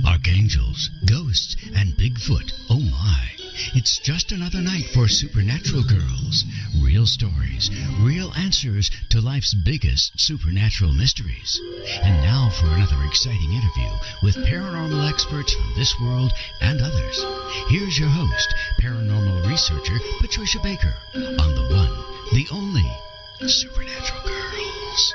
Archangels, ghosts, and Bigfoot. Oh my. It's just another night for Supernatural Girlz. Real stories, real answers to life's biggest supernatural mysteries. And now for another exciting interview with paranormal experts from this world and others. Here's your host, paranormal researcher Patricia Baker, on the one, the only Supernatural Girlz.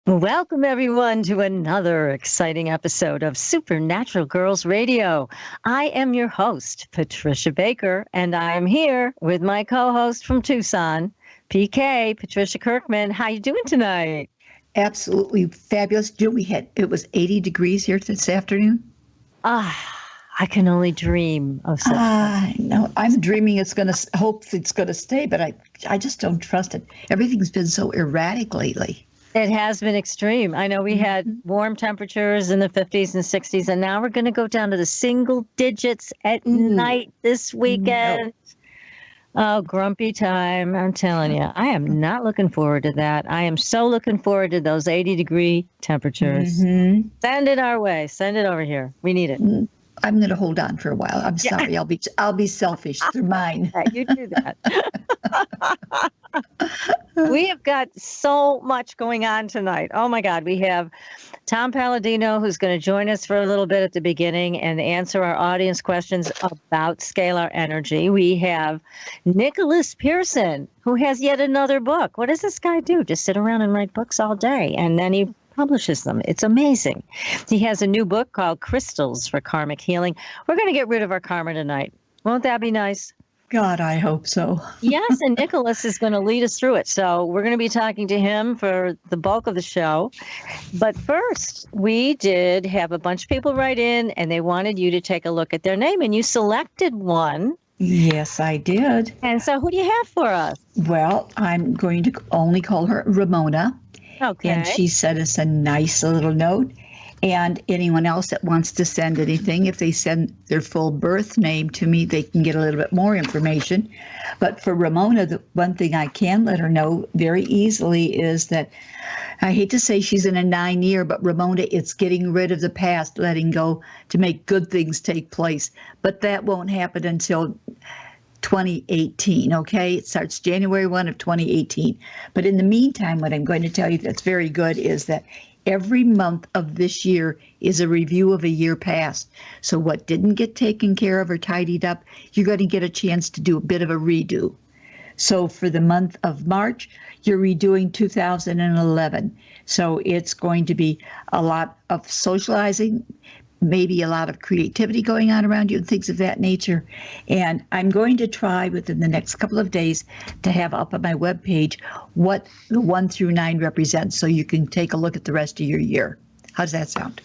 Welcome, everyone, to another exciting episode of Supernatural Girlz Radio. I am your host, Patricia Baker, and I am here with my co-host from Tucson, PK, Patricia Kirkman. How you doing tonight? Absolutely fabulous. It was 80 degrees here this afternoon. I can only dream of something. No, I'm dreaming hope it's going to stay, but I just don't trust it. Everything's been so erratic lately. It has been extreme. I know we had warm temperatures in the 50s and 60s, and now we're going to go down to the single digits at night this weekend. No. Oh, grumpy time. I'm telling you, I am not looking forward to that. I am so looking forward to those 80-degree temperatures. Mm-hmm. Send it our way. Send it over here. We need it. I'm going to hold on for a while. I'm sorry. I'll be selfish. They're mine. You do that. We have got so much going on tonight. Oh, my God. We have Tom Palladino, who's going to join us for a little bit at the beginning and answer our audience questions about scalar energy. We have Nicolas Pearson, who has yet another book. What does this guy do? Just sit around and write books all day, and then he publishes them. It's amazing. He has a new book called Crystals for Karmic Healing. We're going to get rid of our karma tonight. Won't that be nice? God, I hope so. Yes, and Nicholas is going to lead us through it. So we're going to be talking to him for the bulk of the show. But first, we did have a bunch of people write in, and they wanted you to take a look at their name, and you selected one. Yes, I did. And so who do you have for us? Well, I'm going to only call her Ramona. Okay. And she sent us a nice little note. And anyone else that wants to send anything, if they send their full birth name to me, they can get a little bit more information. But for Ramona, the one thing I can let her know very easily is that, I hate to say she's in a 9-year, but Ramona, it's getting rid of the past, letting go to make good things take place. But that won't happen until 2018, okay? It starts January 1 of 2018. But in the meantime, what I'm going to tell you that's very good is that every month of this year is a review of a year past. So what didn't get taken care of or tidied up, you're going to get a chance to do a bit of a redo. So for the month of March, you're redoing 2011. So it's going to be a lot of socializing, maybe a lot of creativity going on around you and things of that nature. And I'm going to try within the next couple of days to have up on my webpage what the 1 through 9 represents so you can take a look at the rest of your year. How does that sound?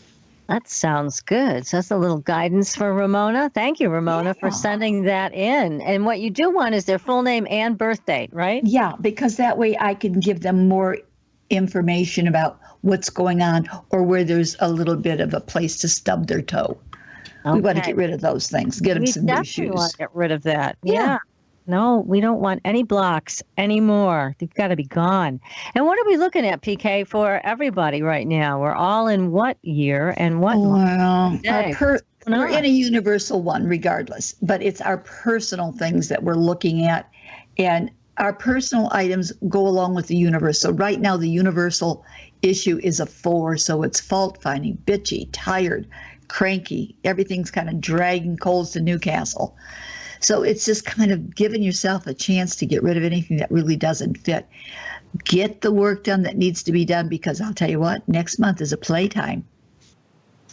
That sounds good. So that's a little guidance for Ramona. Thank you, Ramona, for sending that in. And what you do want is their full name and birth date, right? Yeah, because that way I can give them more information about what's going on or where there's a little bit of a place to stub their toe. Okay. We want to get rid of those things, get them some new shoes. We want to get rid of that. Yeah. No, we don't want any blocks anymore. They've got to be gone. And what are we looking at, PK, for everybody right now? We're all in what year and what month? Well, we're in a universal one regardless, but it's our personal things that we're looking at. And our personal items go along with the universal. So right now, the universal issue is a 4, so it's fault finding, bitchy, tired, cranky. Everything's kind of dragging coals to Newcastle. So it's just kind of giving yourself a chance to get rid of anything that really doesn't fit. Get the work done that needs to be done, because I'll tell you what, next month is a playtime.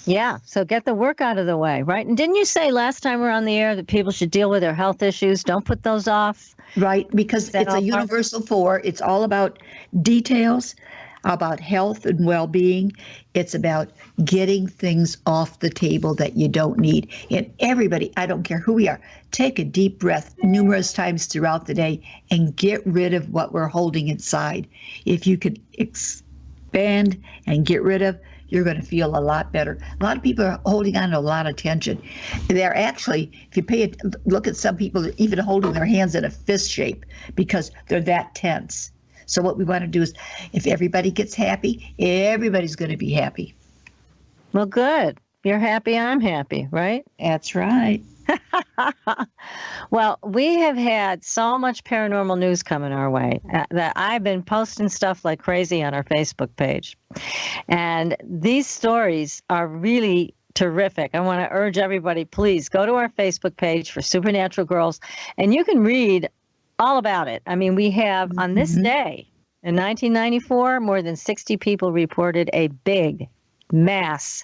Yeah, so get the work out of the way, right? And didn't you say last time we were on the air that people should deal with their health issues? Don't put those off. Right, because it's a universal 4. It's all about details. about health and well-being. It's about getting things off the table that you don't need. And everybody, I don't care who we are, take a deep breath numerous times throughout the day and get rid of what we're holding inside. If you could expand and get rid of, you're going to feel a lot better. A lot of people are holding on to a lot of tension. They're actually, if you look at some people, they're even holding their hands in a fist shape because they're that tense. So what we want to do is, if everybody gets happy, everybody's going to be happy. Well, good. You're happy, I'm happy, right? That's right. Well, we have had so much paranormal news coming our way that I've been posting stuff like crazy on our Facebook page. And these stories are really terrific. I want to urge everybody, please go to our Facebook page for Supernatural Girlz, and you can read all about it. I mean, we have on this day in 1994, more than 60 people reported a big mass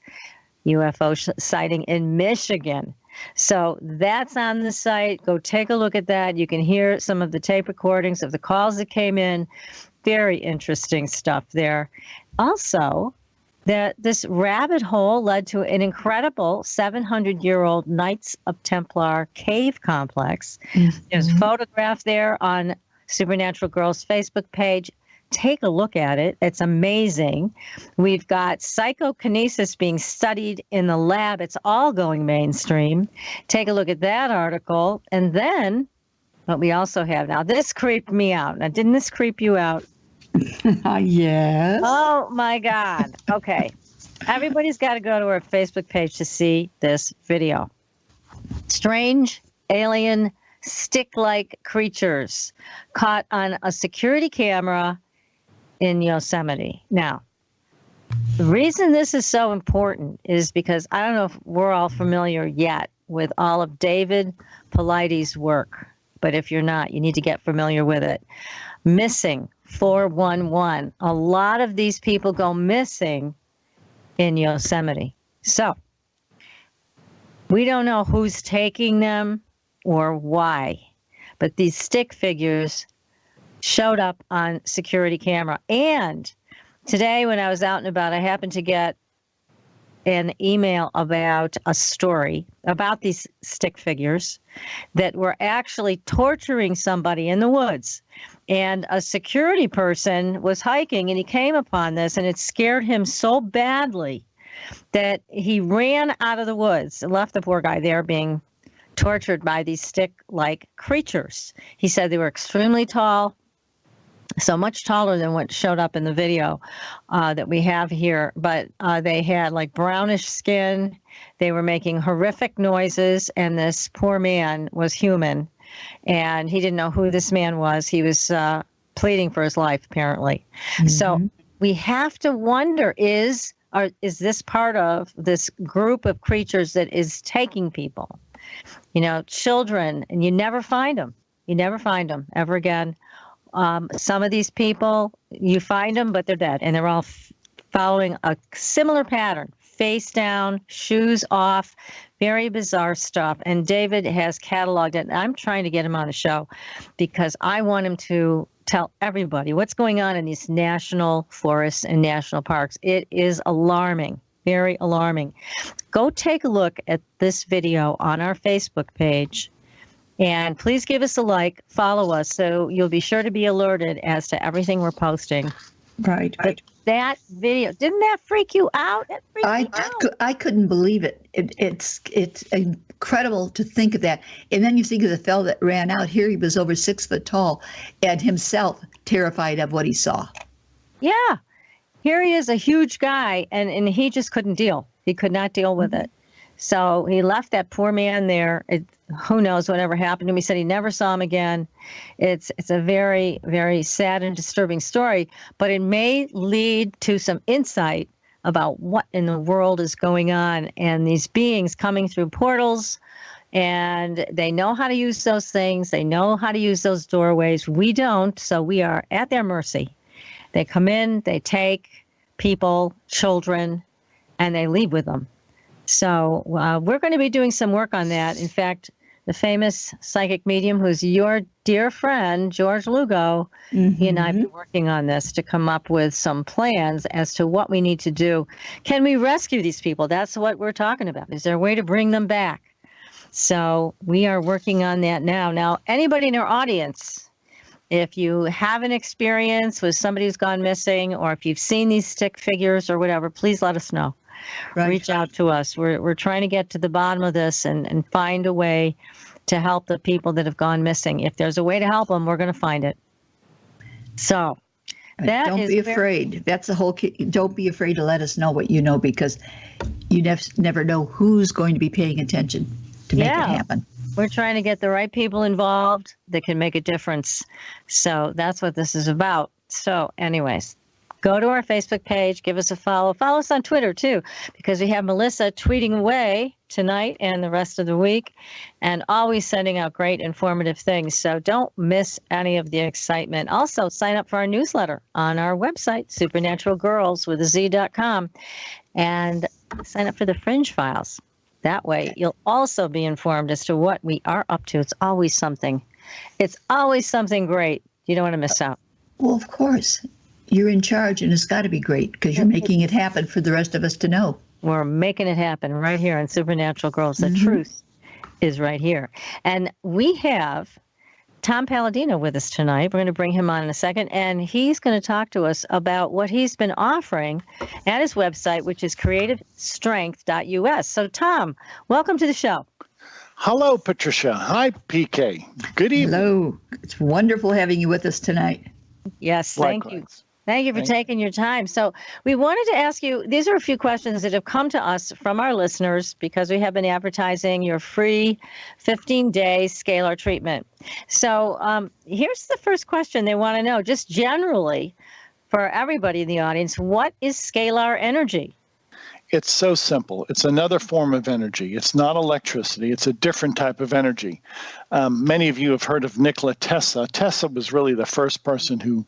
UFO sighting in Michigan. So that's on the site. Go take a look at that. You can hear some of the tape recordings of the calls that came in. Very interesting stuff there. Also, this rabbit hole led to an incredible 700-year-old Knights of Templar cave complex. There's a photograph there on Supernatural Girlz Facebook page. Take a look at it. It's amazing. We've got psychokinesis being studied in the lab. It's all going mainstream. Take a look at that article. And then what we also have now, this creeped me out. Now, didn't this creep you out? Yes. Oh, my God. Okay. Everybody's got to go to our Facebook page to see this video. Strange alien stick-like creatures caught on a security camera in Yosemite. Now, the reason this is so important is because I don't know if we're all familiar yet with all of David Paulides' work, but if you're not, you need to get familiar with it. Missing 411. A lot of these people go missing in Yosemite. So we don't know who's taking them or why, but these stick figures showed up on security camera. And today when I was out and about, I happened to get an email about a story about these stick figures that were actually torturing somebody in the woods. And a security person was hiking and he came upon this, and it scared him so badly that he ran out of the woods and left the poor guy there being tortured by these stick-like creatures. He said they were extremely tall, so much taller than what showed up in the video that we have here. But they had like brownish skin. They were making horrific noises, and this poor man was human, and he didn't know who this man was. He was pleading for his life, apparently. So we have to wonder, is this part of this group of creatures that is taking people? You know, children, and you never find them. You never find them ever again. Some of these people, you find them, but they're dead. And they're all following a similar pattern. Face down, shoes off, very bizarre stuff. And David has cataloged it. And I'm trying to get him on the show because I want him to tell everybody what's going on in these national forests and national parks. It is alarming, very alarming. Go take a look at this video on our Facebook page. And please give us a like, follow us, so you'll be sure to be alerted as to everything we're posting. Right. But that video, didn't that freak you out? I couldn't believe it. It's incredible to think of that. And then you think of the fellow that ran out. Here he was over 6 foot tall and himself terrified of what he saw. Yeah. Here he is, a huge guy, and he just couldn't deal. He could not deal with it. So he left that poor man there. Who knows whatever happened to him. He said he never saw him again. It's a very, very sad and disturbing story, but it may lead to some insight about what in the world is going on, and these beings coming through portals, and they know how to use those things. They know how to use those doorways. We don't, so we are at their mercy. They come in, they take people, children, and they leave with them. So we're going to be doing some work on that. In fact, the famous psychic medium who's your dear friend, George Lugo, he and I have been working on this to come up with some plans as to what we need to do. Can we rescue these people? That's what we're talking about. Is there a way to bring them back? So we are working on that now. Now, anybody in our audience, if you have an experience with somebody who's gone missing, or if you've seen these stick figures or whatever, please let us know. Right. Reach out to us. We're trying to get to the bottom of this and find a way to help the people that have gone missing. If there's a way to help them, we're going to find it. So that don't be afraid. That's the whole key. Don't be afraid to let us know what you know, because you never know who's going to be paying attention to make it happen. We're trying to get the right people involved that can make a difference. So that's what this is about. So anyways, go to our Facebook page, give us a follow. Follow us on Twitter, too, because we have Melissa tweeting away tonight and the rest of the week, and always sending out great informative things. So don't miss any of the excitement. Also, sign up for our newsletter on our website, supernaturalgirls.com, and sign up for the Fringe Files. That way, you'll also be informed as to what we are up to. It's always something. It's always something great. You don't want to miss out. Well, of course. You're in charge, and it's got to be great because you're making it happen for the rest of us to know. We're making it happen right here on Supernatural Girls. The truth is right here. And we have Tom Palladino with us tonight. We're going to bring him on in a second, and he's going to talk to us about what he's been offering at his website, which is creativestrength.us. So, Tom, welcome to the show. Hello, Patricia. Hi, PK. Good evening. Hello. It's wonderful having you with us tonight. Yes, thank you. Thank you for taking your time. So we wanted to ask you, these are a few questions that have come to us from our listeners because we have been advertising your free 15-day scalar treatment. So here's the first question they want to know, just generally for everybody in the audience, what is scalar energy? It's so simple. It's another form of energy. It's not electricity. It's a different type of energy. Many of you have heard of Nikola Tesla. Tesla was really the first person who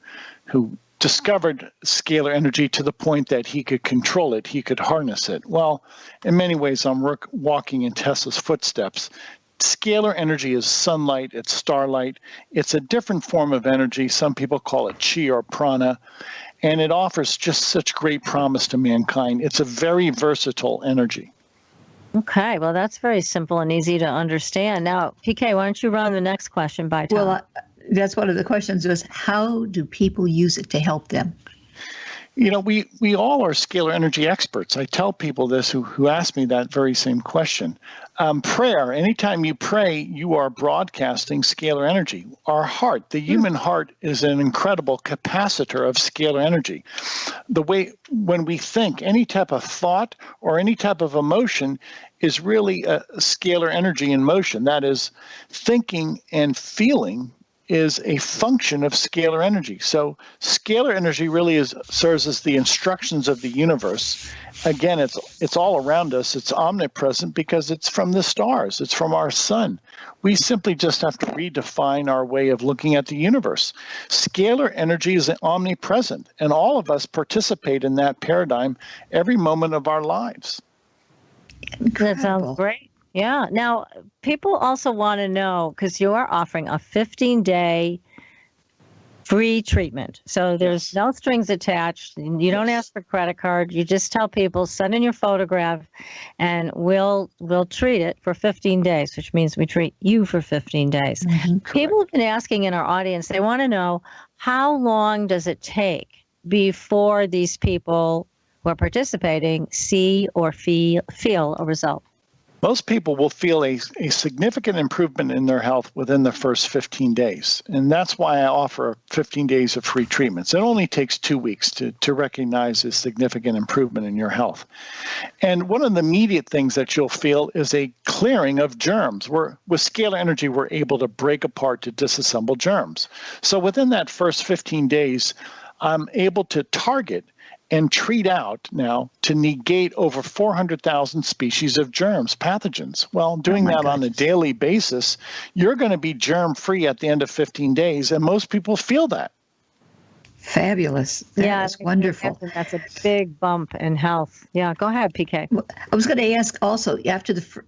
discovered scalar energy to the point that he could control it. He could harness it. Well, in many ways, I'm walking in Tesla's footsteps. Scalar energy is sunlight. It's starlight. It's a different form of energy. Some people call it chi or prana. And it offers just such great promise to mankind. It's a very versatile energy. Okay, well, that's very simple and easy to understand. Now, PK, why don't you run the next question by Tom? Well, that's one of the questions is, how do people use it to help them? You know, we all are scalar energy experts. I tell people this who ask me that very same question. Prayer, anytime you pray, you are broadcasting scalar energy. Our heart, the human heart, is an incredible capacitor of scalar energy. The way when we think, any type of thought or any type of emotion is really a scalar energy in motion. That is, thinking and feeling is a function of scalar energy. So scalar energy really serves as the instructions of the universe. Again, it's all around us. It's omnipresent because it's from the stars. It's from our sun. We simply just have to redefine our way of looking at the universe. Scalar energy is omnipresent, and all of us participate in that paradigm every moment of our lives. Incredible. That sounds great. Yeah. Now, people also want to know, because you are offering a 15-day free treatment. So there's no strings attached. You don't ask for credit card. You just tell people, send in your photograph, and we'll treat it for 15 days, which means we treat you for 15 days. Mm-hmm. People have been asking in our audience, they want to know, how long does it take before these people who are participating see or feel a result? Most people will feel a significant improvement in their health within the first 15 days. And that's why I offer 15 days of free treatments. It only takes 2 weeks to recognize a significant improvement in your health. And one of the immediate things that you'll feel is a clearing of germs. With scalar energy, we're able to break apart to disassemble germs. So within that first 15 days, I'm able to target and treat out now to negate over 400,000 species of germs, pathogens. Well, doing that on a daily basis, you're going to be germ-free at the end of 15 days, and most people feel that. Fabulous. That is wonderful. That's a big bump in health. Yeah, go ahead, PK. Well, I was going to ask also, after the first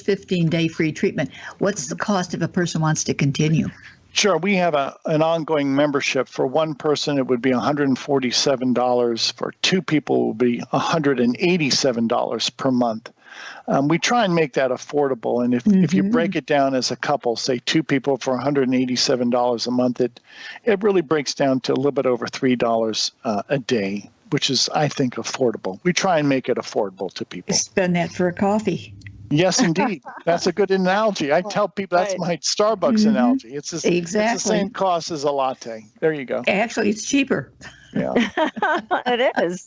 15-day free treatment, what's the cost if a person wants to continue? Sure. We have an ongoing membership. For one person, it would be $147. For two people, it would be $187 per month. We try and make that affordable. And if you break it down as a couple, say two people for $187 a month, it really breaks down to a little bit over $3 a day, which is, I think, affordable. We try and make it affordable to people. Spend that for a coffee. Yes, indeed. That's a good analogy. I tell people that's my Starbucks analogy. It's the same cost as a latte. There you go. Actually, it's cheaper. Yeah. It is.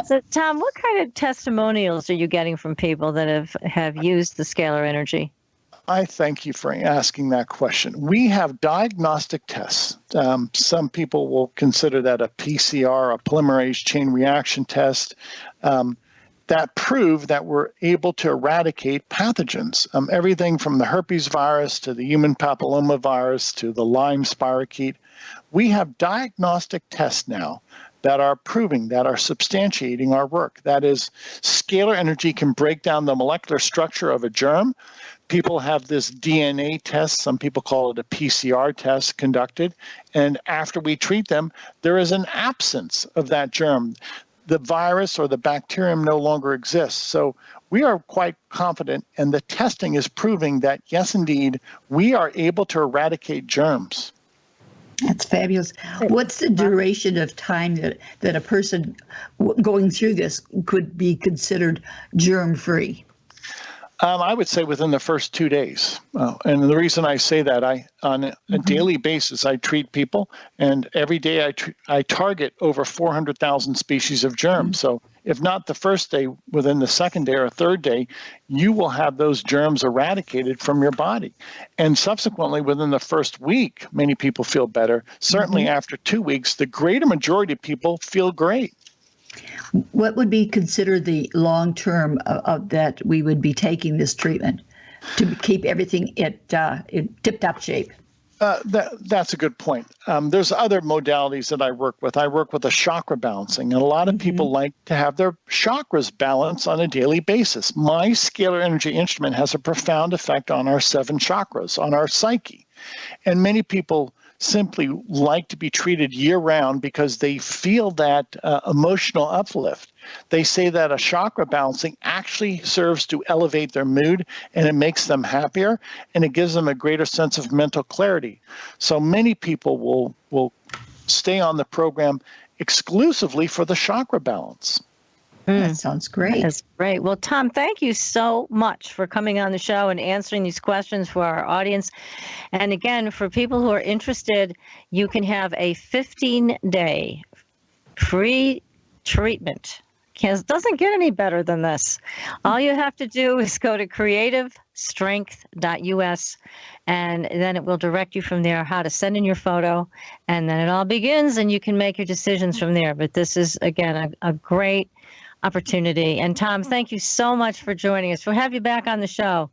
So, Tom, what kind of testimonials are you getting from people that have used the scalar energy? I thank you for asking that question. We have diagnostic tests. Some people will consider that a PCR, a polymerase chain reaction test, that prove that we're able to eradicate pathogens. Everything from the herpes virus to the human papilloma virus to the Lyme spirochete. We have diagnostic tests now that are proving, that are substantiating our work. That is, scalar energy can break down the molecular structure of a germ. People have this DNA test, some people call it a PCR test, conducted, and after we treat them, there is an absence of that germ. The virus or the bacterium no longer exists. So we are quite confident, and the testing is proving that, yes, indeed, we are able to eradicate germs. That's fabulous. What's the duration of time that a person going through this could be considered germ-free? I would say within the first 2 days. And the reason I say that, on a daily basis, I treat people, and every day I target over 400,000 species of germs. So if not the first day, within the second day or third day, you will have those germs eradicated from your body. And subsequently, within the first week, many people feel better. Certainly after 2 weeks, the greater majority of people feel great. What would be considered the long term of that we would be taking this treatment to keep everything in tip-top shape? That's a good point. There's other modalities that I work with. I work with a chakra balancing, and a lot of people like to have their chakras balanced on a daily basis. My scalar energy instrument has a profound effect on our 7 chakras, on our psyche. And many people simply like to be treated year-round because they feel that emotional uplift. They say that a chakra balancing actually serves to elevate their mood, and it makes them happier, and it gives them a greater sense of mental clarity. So many people will stay on the program exclusively for the chakra balance. That sounds great. That's great. Well, Tom, thank you so much for coming on the show and answering these questions for our audience. And again, for people who are interested, you can have a 15-day free treatment. It doesn't get any better than this. All you have to do is go to creativestrength.us, and then it will direct you from there how to send in your photo, and then it all begins, and you can make your decisions from there. But this is, again, a great opportunity. And Tom, thank you so much for joining us. We'll have you back on the show.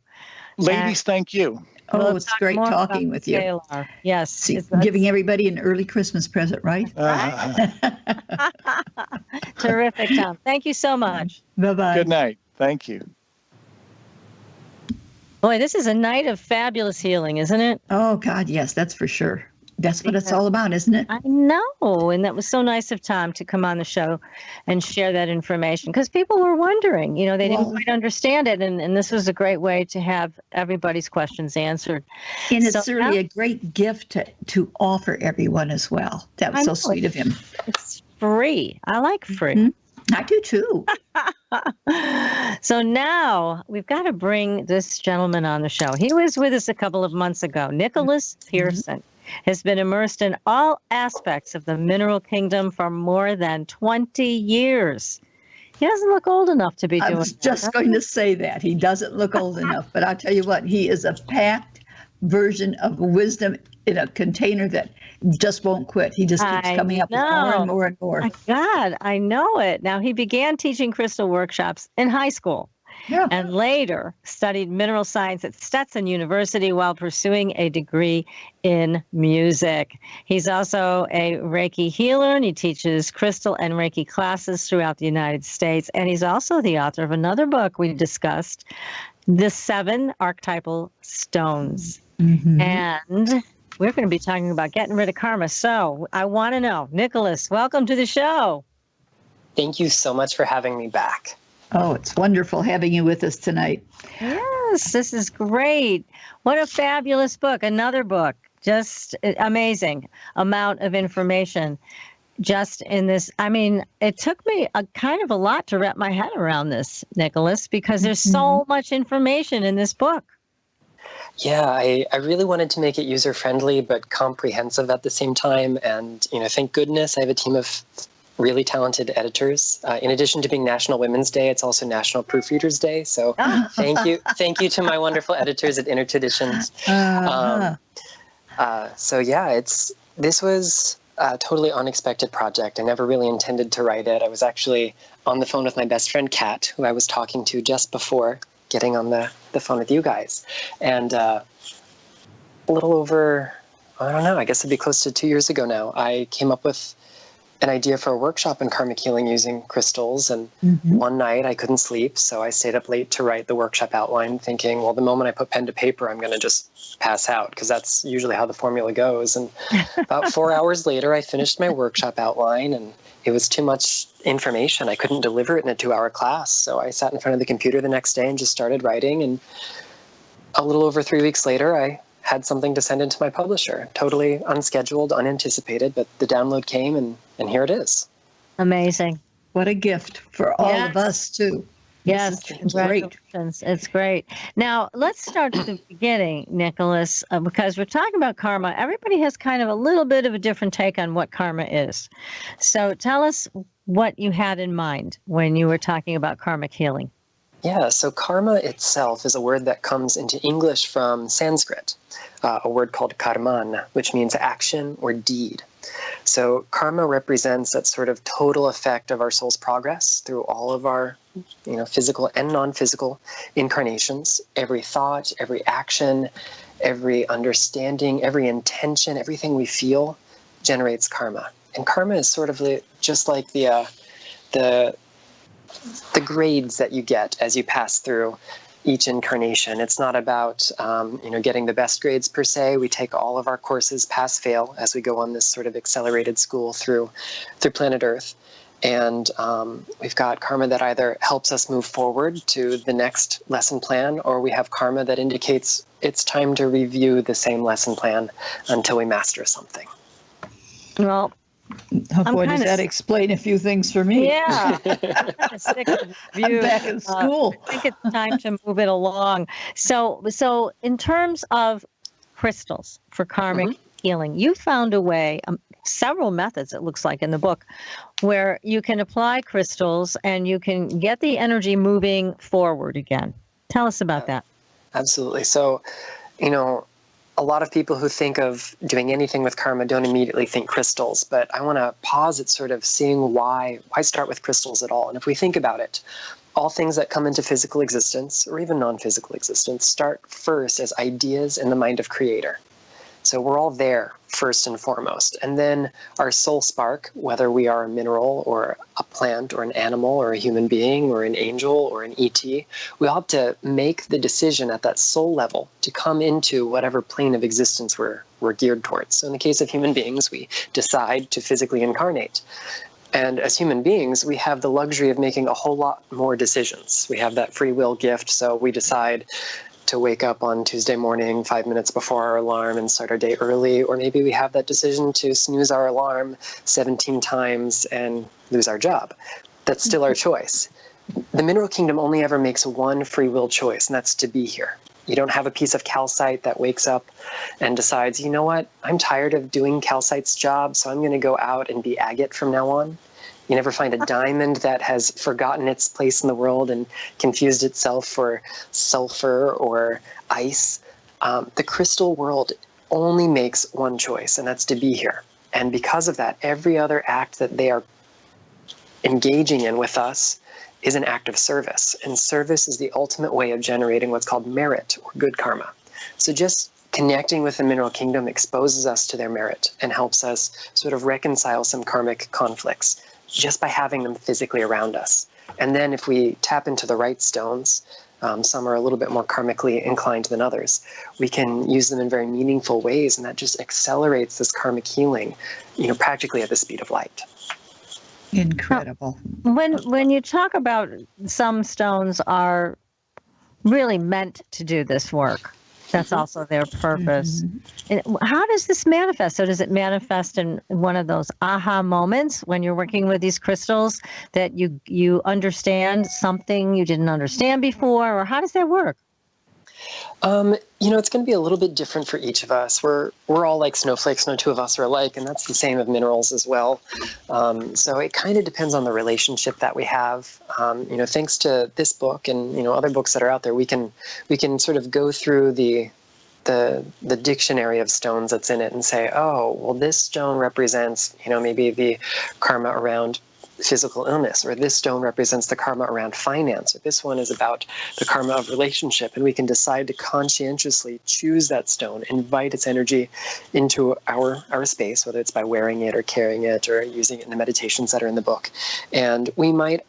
Ladies, thank you. Oh, it's great talking with you. Scalar. Yes. See, giving everybody an early Christmas present, right? Terrific, Tom. Thank you so much. Bye-bye. Good night. Thank you. Boy, this is a night of fabulous healing, isn't it? Oh, God, yes, that's for sure. That's what it's all about, isn't it? I know. And that was so nice of Tom to come on the show and share that information, because people were wondering, they didn't quite understand it. And this was a great way to have everybody's questions answered. And it's certainly a great gift to offer everyone as well. That was so sweet of him. It's free. I like free. Mm-hmm. I do too. So now we've got to bring this gentleman on the show. He was with us a couple of months ago, Nicolas Pearson. Has been immersed in all aspects of the mineral kingdom for more than 20 years. He doesn't look old enough to be doing that. I was just going to say that. He doesn't look old enough. But I'll tell you what, he is a packed version of wisdom in a container that just won't quit. He just keeps coming up with more and more and more. My God, I know it. Now, he began teaching crystal workshops in high school. and later studied mineral science at Stetson University while pursuing a degree in music. He's also a Reiki healer, and he teaches crystal and Reiki classes throughout the United States. And he's also the author of another book we discussed, The 7 Archetypal Stones. And we're going to be talking about getting rid of karma. So I want to know, Nicolas, welcome to the show. Thank you so much for having me back. Oh, it's wonderful having you with us tonight. Yes, this is great. What a fabulous book. Another book. Just amazing amount of information just in this. I mean, it took me a kind of a lot to wrap my head around this, Nicolas, because there's so much information in this book. Yeah, I really wanted to make it user-friendly but comprehensive at the same time. And, thank goodness I have a team of really talented editors. In addition to being National Women's Day, it's also National Proofreaders Day. So thank you to my wonderful editors at Inner Traditions. This was a totally unexpected project. I never really intended to write it. I was actually on the phone with my best friend, Kat, who I was talking to just before getting on the phone with you guys. And a little over, I don't know, I guess it'd be close to 2 years ago now, I came up with an idea for a workshop in karmic healing using crystals. And one night I couldn't sleep, so I stayed up late to write the workshop outline, thinking, well, the moment I put pen to paper, I'm going to just pass out, because that's usually how the formula goes. And about 4 hours later, I finished my workshop outline, and it was too much information. I couldn't deliver it in a 2-hour class. So I sat in front of the computer the next day and just started writing. And a little over 3 weeks later, I had something to send into my publisher. Totally unscheduled, unanticipated, but the download came, and here it is. Amazing. What a gift for all of us, too. Yes, congratulations. It's great. Now, let's start at the beginning, Nicolas, because we're talking about karma. Everybody has kind of a little bit of a different take on what karma is. So tell us what you had in mind when you were talking about karmic healing. Yeah, so karma itself is a word that comes into English from Sanskrit, a word called karman, which means action or deed. So karma represents that sort of total effect of our soul's progress through all of our, physical and non-physical incarnations. Every thought, every action, every understanding, every intention, everything we feel generates karma. And karma is sort of just like the grades that you get as you pass through each incarnation. It's not about, getting the best grades per se. We take all of our courses pass-fail as we go on this sort of accelerated school through planet Earth. And we've got karma that either helps us move forward to the next lesson plan, or we have karma that indicates it's time to review the same lesson plan until we master something. Well, boy, does that explain a few things for me. Yeah. I'm back in school. I think it's time to move it along. So in terms of crystals for karmic healing, you found a way, several methods, it looks like in the book, where you can apply crystals and you can get the energy moving forward again. Tell us about that. Absolutely. So, a lot of people who think of doing anything with karma don't immediately think crystals, but I want to pause at sort of seeing why start with crystals at all. And if we think about it, all things that come into physical existence, or even non-physical existence, start first as ideas in the mind of Creator. So we're all there first and foremost. And then our soul spark, whether we are a mineral or a plant or an animal or a human being or an angel or an ET, we all have to make the decision at that soul level to come into whatever plane of existence we're geared towards. So in the case of human beings, we decide to physically incarnate. And as human beings, we have the luxury of making a whole lot more decisions. We have that free will gift, so we decide to wake up on Tuesday morning 5 minutes before our alarm and start our day early, or maybe we have that decision to snooze our alarm 17 times and lose our job. That's still our choice. The mineral kingdom only ever makes one free will choice, and that's to be here. You don't have a piece of calcite that wakes up and decides, you know what, I'm tired of doing calcite's job, so I'm going to go out and be agate from now on. You never find a diamond that has forgotten its place in the world and confused itself for sulfur or ice. The crystal world only makes one choice, and that's to be here. And because of that, every other act that they are engaging in with us is an act of service. And service is the ultimate way of generating what's called merit or good karma. So just connecting with the mineral kingdom exposes us to their merit and helps us sort of reconcile some karmic conflicts just by having them physically around us. And then if we tap into the right stones, some are a little bit more karmically inclined than others, we can use them in very meaningful ways, and that just accelerates this karmic healing, practically at the speed of light. Incredible. When you talk about some stones are really meant to do this work, that's also their purpose. And how does this manifest? So does it manifest in one of those aha moments when you're working with these crystals that you understand something you didn't understand before, or how does that work? It's going to be a little bit different for each of us. We're all like snowflakes. No two of us are alike, and that's the same of minerals as well. So it kind of depends on the relationship that we have. Thanks to this book and other books that are out there, we can sort of go through the dictionary of stones that's in it and say, oh, well, this stone represents maybe the karma around physical illness, or this stone represents the karma around finance, or this one is about the karma of relationship, and we can decide to conscientiously choose that stone, invite its energy into our space, whether it's by wearing it or carrying it or using it in the meditations that are in the book. And we might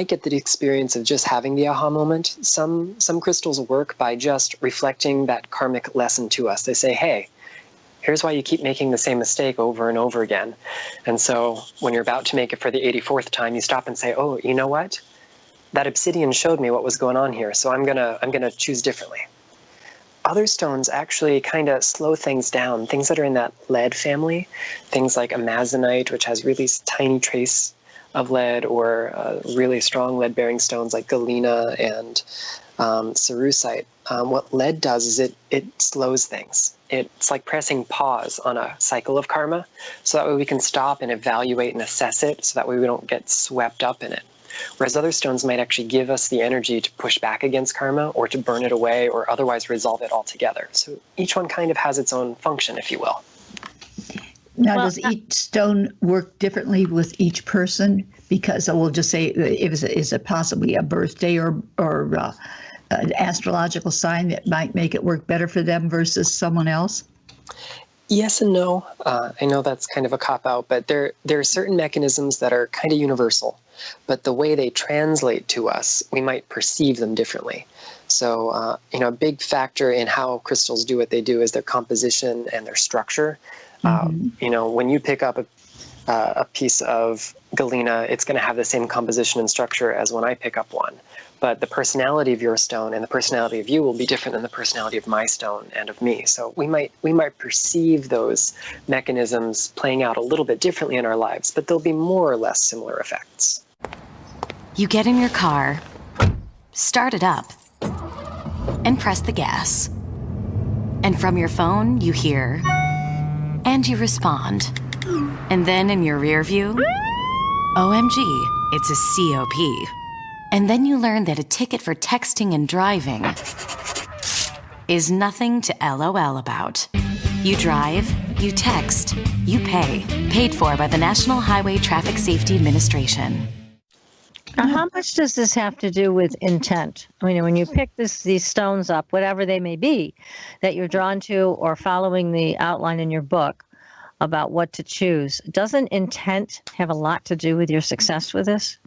get the experience of just having the aha moment. Some crystals work by just reflecting that karmic lesson to us. They say, hey, here's why you keep making the same mistake over and over again. And so when you're about to make it for the 84th time, you stop and say, oh, you know what? That obsidian showed me what was going on here, so I'm gonna choose differently. Other stones actually kind of slow things down, things that are in that lead family, things like amazonite, which has really tiny trace of lead, or really strong lead-bearing stones like galena and cerussite. What lead does is it slows things. It's like pressing pause on a cycle of karma, so that way we can stop and evaluate and assess it, so that way we don't get swept up in it. Whereas other stones might actually give us the energy to push back against karma, or to burn it away, or otherwise resolve it altogether. So each one kind of has its own function, if you will. Now, does each stone work differently with each person? Because we'll just say, is it possibly a birthday or an astrological sign that might make it work better for them versus someone else? Yes and no. I know that's kind of a cop-out, but there are certain mechanisms that are kind of universal, but the way they translate to us, we might perceive them differently. So, a big factor in how crystals do what they do is their composition and their structure. When you pick up a piece of galena, it's going to have the same composition and structure as when I pick up one. But the personality of your stone and the personality of you will be different than the personality of my stone and of me. So we might perceive those mechanisms playing out a little bit differently in our lives, but there'll be more or less similar effects. You get in your car, start it up, and press the gas. And from your phone, you hear, and you respond. And then in your rear view, OMG, it's a COP. And then you learn that a ticket for texting and driving is nothing to LOL about. You drive, you text, you pay. Paid for by the National Highway Traffic Safety Administration. Now, how much does this have to do with intent? I mean, when you pick these stones up, whatever they may be, that you're drawn to, or following the outline in your book about what to choose, doesn't intent have a lot to do with your success with this?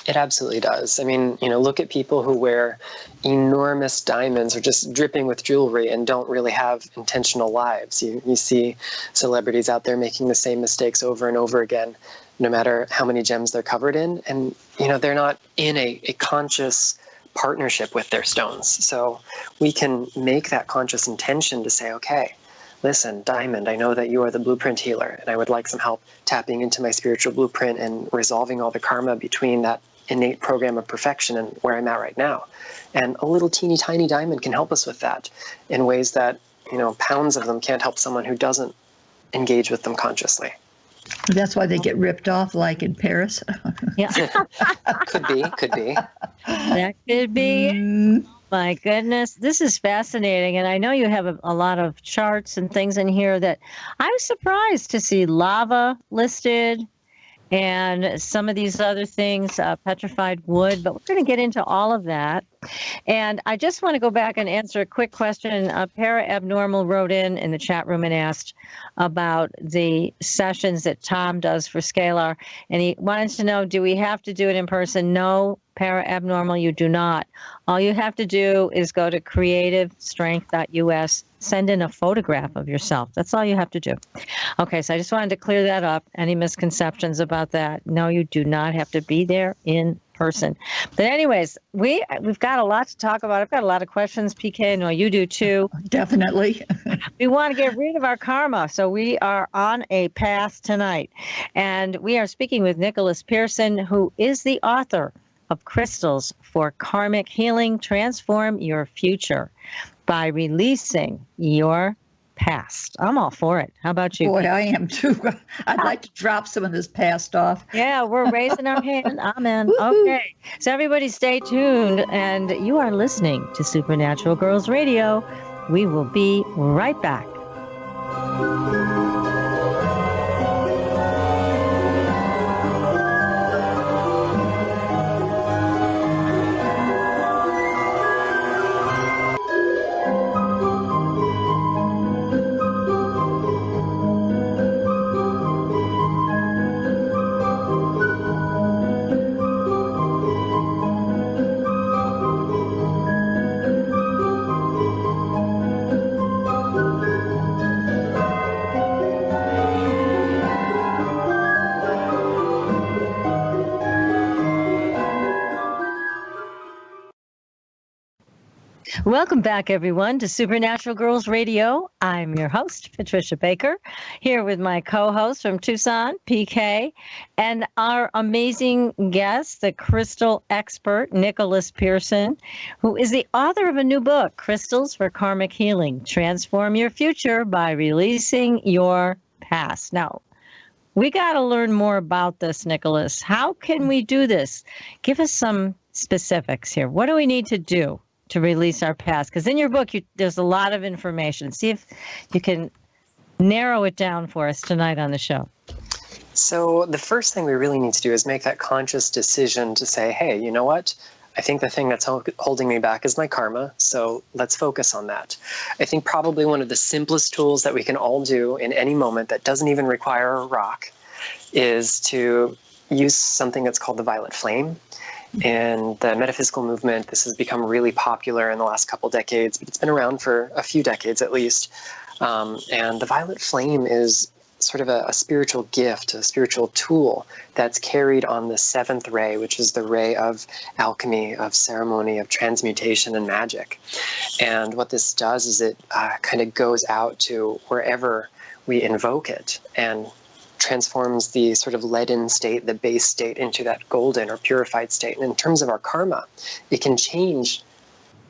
It absolutely does. I mean, look at people who wear enormous diamonds or just dripping with jewelry and don't really have intentional lives. You see celebrities out there making the same mistakes over and over again, no matter how many gems they're covered in. And, they're not in a conscious partnership with their stones. So we can make that conscious intention to say, okay, listen, Diamond, I know that you are the blueprint healer, and I would like some help tapping into my spiritual blueprint and resolving all the karma between that innate program of perfection and where I'm at right now. And a little teeny tiny diamond can help us with that in ways that, pounds of them can't help someone who doesn't engage with them consciously. That's why they get ripped off, like in Paris. Yeah. Could be. That could be. My goodness, this is fascinating. And I know you have a lot of charts and things in here that I was surprised to see lava listed and some of these other things, petrified wood, but we're going to get into all of that. And I just want to go back and answer a quick question. Para Abnormal wrote in the chat room and asked about the sessions that Tom does for Scalar. And he wanted to know, do we have to do it in person? No, Para Abnormal, you do not. All you have to do is go to creativestrength.us, send in a photograph of yourself. That's all you have to do. Okay, so I just wanted to clear that up. Any misconceptions about that? No, you do not have to be there in person. But anyways, we've got a lot to talk about. I've got a lot of questions, PK. No, you do too. Definitely. We want to get rid of our karma, so we are on a path tonight. And we are speaking with Nicolas Pearson, who is the author of Crystals for Karmic Healing, Transform Your Future by Releasing Your Past. I'm all for it. How about you? Boy, I am too. I'd like to drop some of this past off. Yeah, we're raising our hand. Amen. Okay. So everybody stay tuned, and you are listening to Supernatural Girlz Radio. We will be right back. Welcome back, everyone, to Supernatural Girlz Radio. I'm your host, Patricia Baker, here with my co-host from Tucson, PK, and our amazing guest, the crystal expert, Nicolas Pearson, who is the author of a new book, Crystals for Karmic Healing, Transform Your Future by Releasing Your Past. Now, we got to learn more about this, Nicolas. How can we do this? Give us some specifics here. What do we need to do to release our past? Because in your book, there's a lot of information. See if you can narrow it down for us tonight on the show. So the first thing we really need to do is make that conscious decision to say, hey, you know what? I think the thing that's holding me back is my karma, so let's focus on that. I think probably one of the simplest tools that we can all do in any moment that doesn't even require a rock is to use something that's called the violet flame. In the metaphysical movement, this has become really popular in the last couple decades, but it's been around for a few decades at least. And the violet flame is sort of a spiritual gift, a spiritual tool that's carried on the seventh ray, which is the ray of alchemy, of ceremony, of transmutation and magic. And what this does is it kind of goes out to wherever we invoke it and transforms the sort of leaden state, the base state, into that golden or purified state. And in terms of our karma, it can change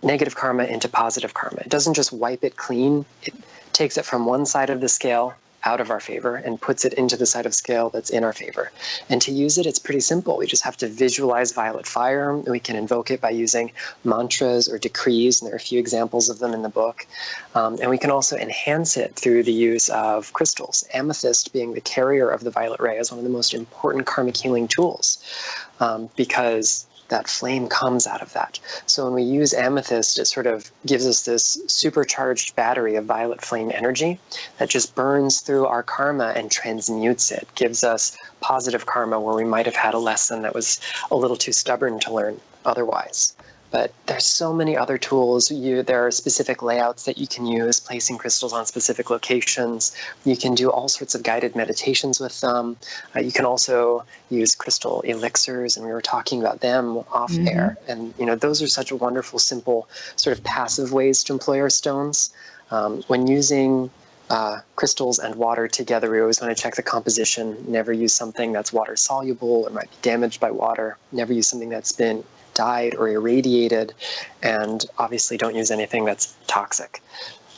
negative karma into positive karma. It doesn't just wipe it clean. It takes it from one side of the scale out of our favor and puts it into the side of scale that's in our favor. And to use it, it's pretty simple. We just have to visualize violet fire. We can invoke it by using mantras or decrees, and there are a few examples of them in the book. And we can also enhance it through the use of crystals. Amethyst, being the carrier of the violet ray, is one of the most important karmic healing tools because that flame comes out of that. So when we use amethyst, it sort of gives us this supercharged battery of violet flame energy that just burns through our karma and transmutes it, gives us positive karma where we might have had a lesson that was a little too stubborn to learn otherwise. But there's so many other tools. There are specific layouts that you can use, placing crystals on specific locations. You can do all sorts of guided meditations with them. You can also use crystal elixirs, and we were talking about them off air. And those are such wonderful, simple, sort of passive ways to employ our stones. When using crystals and water together, we always want to check the composition. Never use something that's water soluble or might be damaged by water. Never use something that's been dyed or irradiated, and obviously don't use anything that's toxic.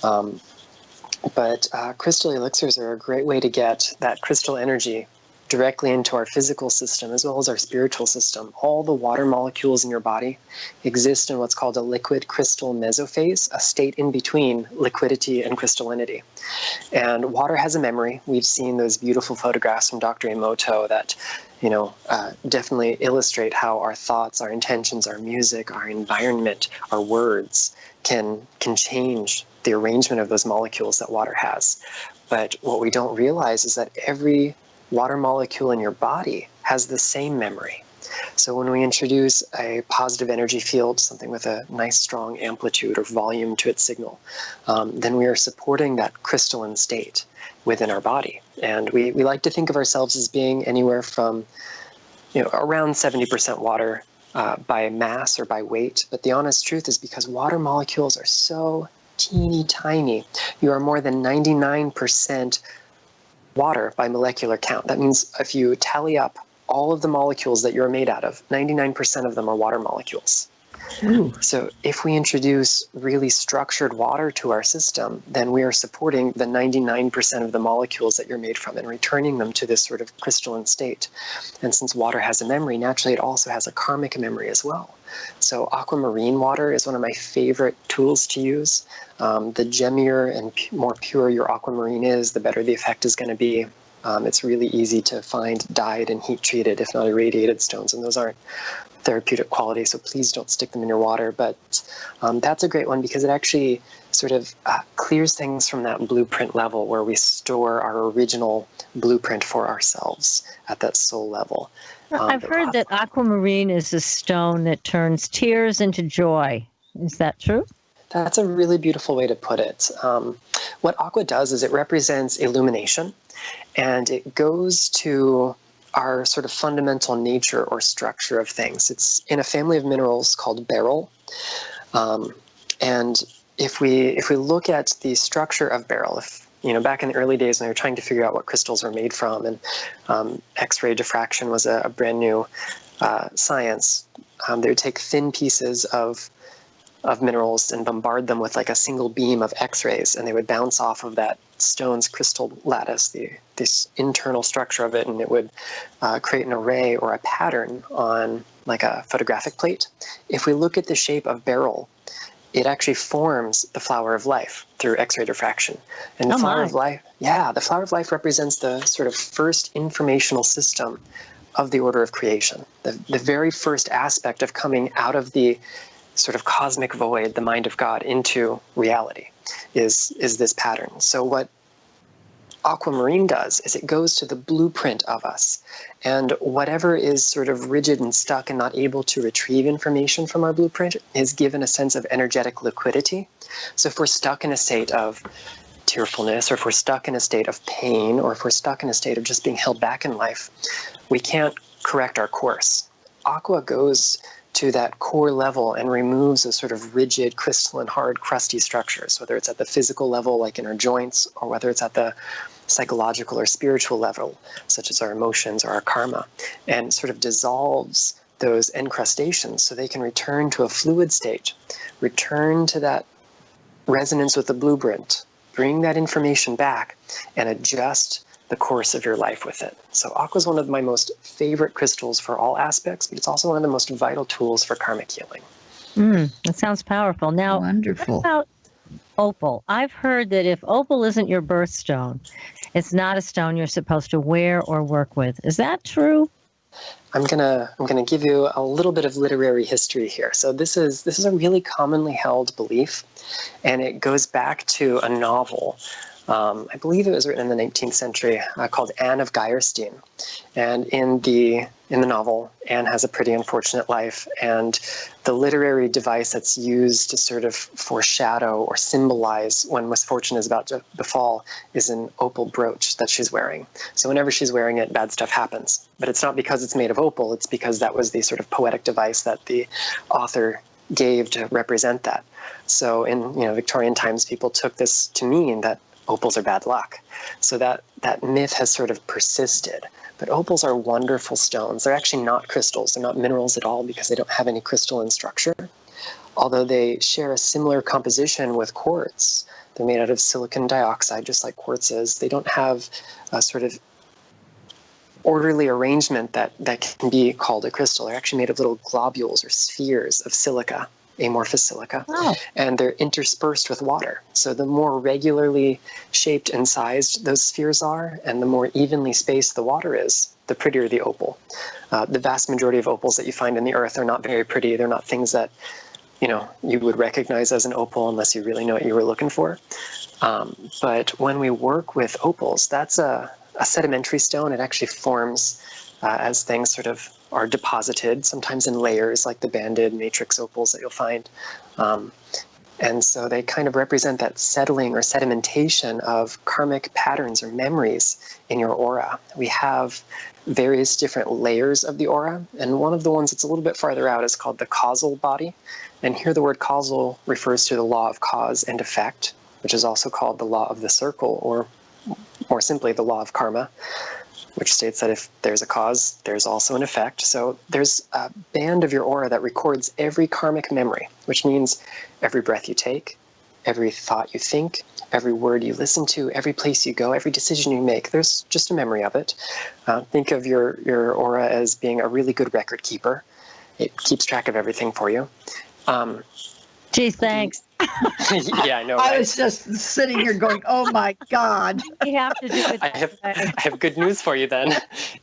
But crystal elixirs are a great way to get that crystal energy directly into our physical system as well as our spiritual system. All the water molecules in your body exist in what's called a liquid crystal mesophase, a state in between liquidity and crystallinity. And water has a memory. We've seen those beautiful photographs from Dr. Emoto that definitely illustrate how our thoughts, our intentions, our music, our environment, our words can change the arrangement of those molecules that water has. But what we don't realize is that every water molecule in your body has the same memory. So when we introduce a positive energy field, something with a nice strong amplitude or volume to its signal, then we are supporting that crystalline state within our body. And we like to think of ourselves as being anywhere from around 70% water by mass or by weight. But the honest truth is, because water molecules are so teeny tiny, you are more than 99% water by molecular count. That means if you tally up all of the molecules that you're made out of, 99% of them are water molecules. Ooh. So if we introduce really structured water to our system, then we are supporting the 99% of the molecules that you're made from and returning them to this sort of crystalline state. And since water has a memory, naturally it also has a karmic memory as well. So aquamarine water is one of my favorite tools to use. The gemmier and more pure your aquamarine is, the better the effect is going to be. It's really easy to find dyed and heat treated, if not irradiated stones, and those aren't therapeutic quality, so please don't stick them in your water. But that's a great one because it actually sort of clears things from that blueprint level where we store our original blueprint for ourselves at that soul level. I've heard that aquamarine is a stone that turns tears into joy. Is that true? That's a really beautiful way to put it. What aqua does is it represents illumination, and it goes to our sort of fundamental nature or structure of things. It's in a family of minerals called beryl. And if we look at the structure of beryl, back in the early days when they were trying to figure out what crystals were made from, and X-ray diffraction was a brand new science, they would take thin pieces of minerals and bombard them with like a single beam of X-rays, and they would bounce off of that stone's crystal lattice, this internal structure of it, and it would create an array or a pattern on like a photographic plate. If we look at the shape of beryl, it actually forms the flower of life through X-ray diffraction. And the flower of life, the flower of life represents the sort of first informational system of the order of creation. The very first aspect of coming out of the sort of cosmic void, the mind of God, into reality is this pattern. So what aquamarine does is it goes to the blueprint of us, and whatever is sort of rigid and stuck and not able to retrieve information from our blueprint is given a sense of energetic liquidity. So if we're stuck in a state of tearfulness, or if we're stuck in a state of pain, or if we're stuck in a state of just being held back in life, we can't correct our course. Aqua goes to that core level and removes those sort of rigid, crystalline, hard, crusty structures, whether it's at the physical level, like in our joints, or whether it's at the psychological or spiritual level, such as our emotions or our karma, and sort of dissolves those encrustations so they can return to a fluid state, return to that resonance with the blueprint, bring that information back, and adjust the course of your life with it. So aqua is one of my most favorite crystals for all aspects, but it's also one of the most vital tools for karmic healing. That sounds powerful. Now, Wonderful. What about opal? I've heard that if opal isn't your birthstone, it's not a stone you're supposed to wear or work with. Is that true? I'm gonna give you a little bit of literary history here. So this is a really commonly held belief, and it goes back to a novel. I believe it was written in the 19th century, called Anne of Geierstein. And in the novel, Anne has a pretty unfortunate life, and the literary device that's used to sort of foreshadow or symbolize when misfortune is about to befall is an opal brooch that she's wearing. So whenever she's wearing it, bad stuff happens. But it's not because it's made of opal, it's because that was the sort of poetic device that the author gave to represent that. So in Victorian times, people took this to mean that opals are bad luck. So that myth has sort of persisted. But opals are wonderful stones. They're actually not crystals. They're not minerals at all because they don't have any crystalline structure. Although they share a similar composition with quartz. They're made out of silicon dioxide, just like quartz is. They don't have a sort of orderly arrangement that can be called a crystal. They're actually made of little globules or spheres of silica, amorphous silica, and they're interspersed with water. So the more regularly shaped and sized those spheres are, and the more evenly spaced the water is, the prettier the opal. The vast majority of opals that you find in the earth are not very pretty. They're not things that you would recognize as an opal unless you really know what you were looking for. But when we work with opals, that's a sedimentary stone. It actually forms as things sort of are deposited, sometimes in layers, like the banded matrix opals that you'll find. And so they kind of represent that settling or sedimentation of karmic patterns or memories in your aura. We have various different layers of the aura, and one of the ones that's a little bit farther out is called the causal body. And here the word causal refers to the law of cause and effect, which is also called the law of the circle, or more simply, the law of karma, which states that if there's a cause, there's also an effect. So there's a band of your aura that records every karmic memory, which means every breath you take, every thought you think, every word you listen to, every place you go, every decision you make. There's just a memory of it. Think of your aura as being a really good record keeper. It keeps track of everything for you. Gee, thanks. Yeah, I know. Right? I was just sitting here going, "Oh my God!" We have to do it. I have good news for you then.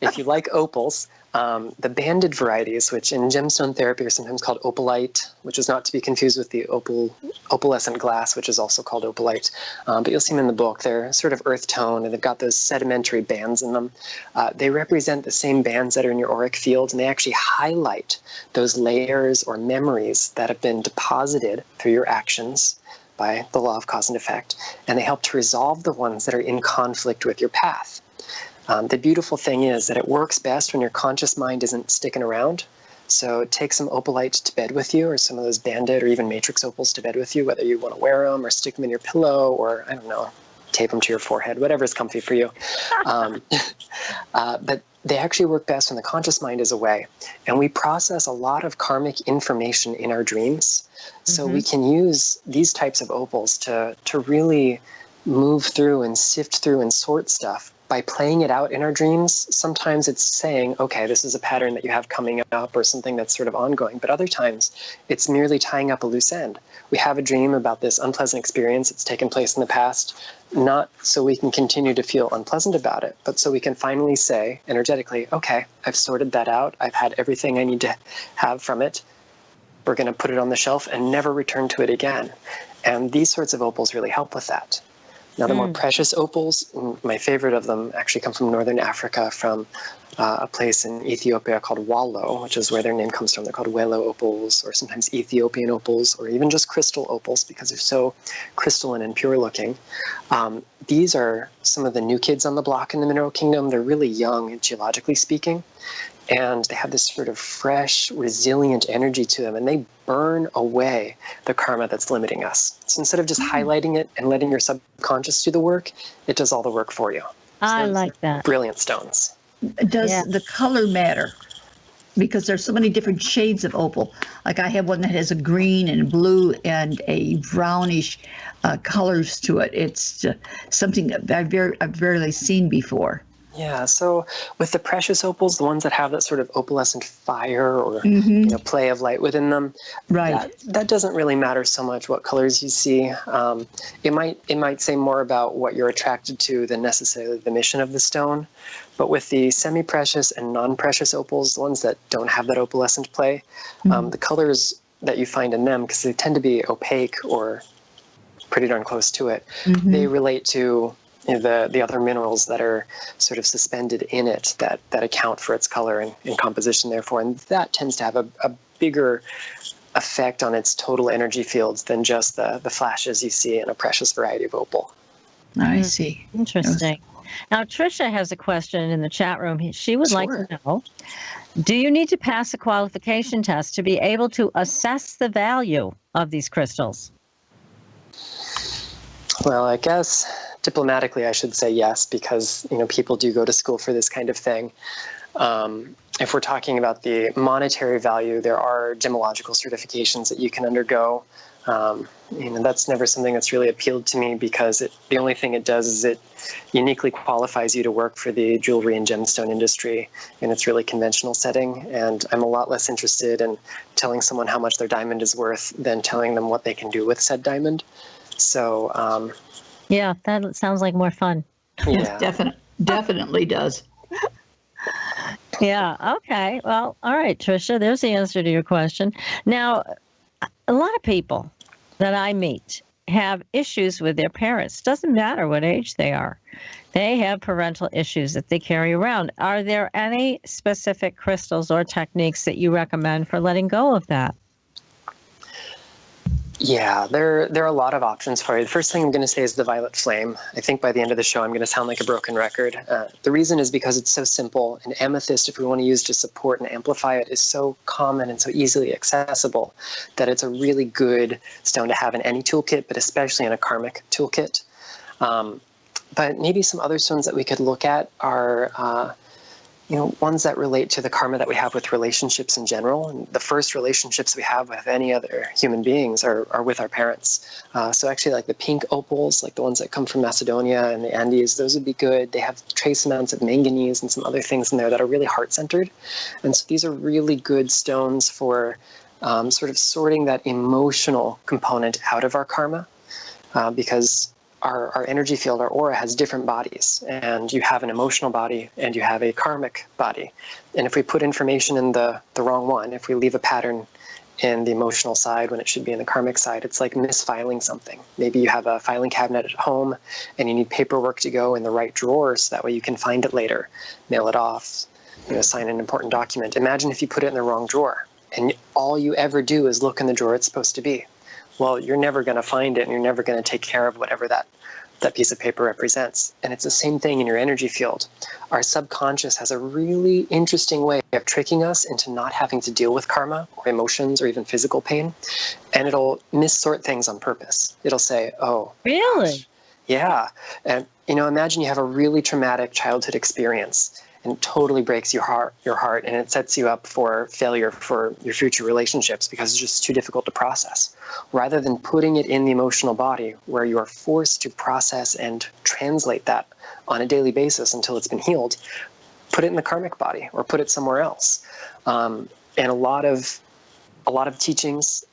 If you like opals, the banded varieties, which in gemstone therapy are sometimes called opalite, which is not to be confused with the opalescent glass, which is also called opalite. But you'll see them in the book. They're sort of earth tone, and they've got those sedimentary bands in them. They represent the same bands that are in your auric field, and they actually highlight those layers or memories that have been deposited through your actions by the law of cause and effect, and they help to resolve the ones that are in conflict with your path. The beautiful thing is that it works best when your conscious mind isn't sticking around. So take some opalite to bed with you, or some of those banded or even matrix opals to bed with you, whether you want to wear them or stick them in your pillow, or I don't know, tape them to your forehead, whatever's comfy for you. But they actually work best when the conscious mind is away. And we process a lot of karmic information in our dreams. So we can use these types of opals to really move through and sift through and sort stuff by playing it out in our dreams. Sometimes it's saying, okay, this is a pattern that you have coming up or something that's sort of ongoing. But other times it's merely tying up a loose end. We have a dream about this unpleasant experience that's taken place in the past, not so we can continue to feel unpleasant about it, but so we can finally say energetically, okay, I've sorted that out. I've had everything I need to have from it. We're going to put it on the shelf and never return to it again. And these sorts of opals really help with that. Now, the more precious opals, my favorite of them actually come from northern Africa, from a place in Ethiopia called Wallo, which is where their name comes from. They're called Wello opals, or sometimes Ethiopian opals, or even just crystal opals, because they're so crystalline and pure looking. These are some of the new kids on the block in the mineral kingdom. They're really young, geologically speaking, and they have this sort of fresh, resilient energy to them, and they burn away the karma that's limiting us. So instead of just highlighting it and letting your subconscious do the work, it does all the work for you. I like that. Brilliant stones. Does the color matter? Because there's so many different shades of opal. Like I have one that has a green and blue and a brownish colors to it. It's something that I've rarely seen before. Yeah, so with the precious opals, the ones that have that sort of opalescent fire or play of light within them, right? That doesn't really matter so much what colors you see. It might say more about what you're attracted to than necessarily the mission of the stone. But with the semi-precious and non-precious opals, the ones that don't have that opalescent play, the colors that you find in them, because they tend to be opaque or pretty darn close to it, they relate to the other minerals that are sort of suspended in it that account for its color and composition, therefore. And that tends to have a bigger effect on its total energy fields than just the flashes you see in a precious variety of opal. I see. Interesting. Now, Tricia has a question in the chat room. She would like to know, do you need to pass a qualification test to be able to assess the value of these crystals? Well, I guess diplomatically I should say yes, because people do go to school for this kind of thing. If we're talking about the monetary value, there are gemological certifications that you can undergo. That's never something that's really appealed to me, because the only thing it does is it uniquely qualifies you to work for the jewelry and gemstone industry in its really conventional setting. And I'm a lot less interested in telling someone how much their diamond is worth than telling them what they can do with said diamond. So, yeah, that sounds like more fun. Yeah, definitely does. Yeah. Okay. Well, all right, Tricia, there's the answer to your question. Now, a lot of people that I meet have issues with their parents. Doesn't matter what age they are. They have parental issues that they carry around. Are there any specific crystals or techniques that you recommend for letting go of that? Yeah, there are a lot of options for you. The first thing I'm going to say is the violet flame. I think by the end of the show, I'm going to sound like a broken record. The reason is because it's so simple. And amethyst, if we want to use to support and amplify it, is so common and so easily accessible that it's a really good stone to have in any toolkit, but especially in a karmic toolkit. But maybe some other stones that we could look at are ones that relate to the karma that we have with relationships in general. And the first relationships we have with any other human beings are with our parents. So actually, like the pink opals, like the ones that come from Macedonia and the Andes, those would be good. They have trace amounts of manganese and some other things in there that are really heart-centered. And so these are really good stones for sort of sorting that emotional component out of our karma, because our energy field, our aura, has different bodies, and you have an emotional body and you have a karmic body. And if we put information in the wrong one, if we leave a pattern in the emotional side when it should be in the karmic side, it's like misfiling something. Maybe you have a filing cabinet at home and you need paperwork to go in the right drawer so that way you can find it later, mail it off, sign an important document. Imagine if you put it in the wrong drawer and all you ever do is look in the drawer it's supposed to be. Well, you're never going to find it, and you're never going to take care of whatever that piece of paper represents. And it's the same thing in your energy field. Our subconscious has a really interesting way of tricking us into not having to deal with karma or emotions or even physical pain. And it'll missort things on purpose. It'll say, oh, really? Gosh, yeah. And, imagine you have a really traumatic childhood experience, and it totally breaks your heart, and it sets you up for failure for your future relationships because it's just too difficult to process. Rather than putting it in the emotional body where you are forced to process and translate that on a daily basis until it's been healed, put it in the karmic body or put it somewhere else. And a lot of teachings,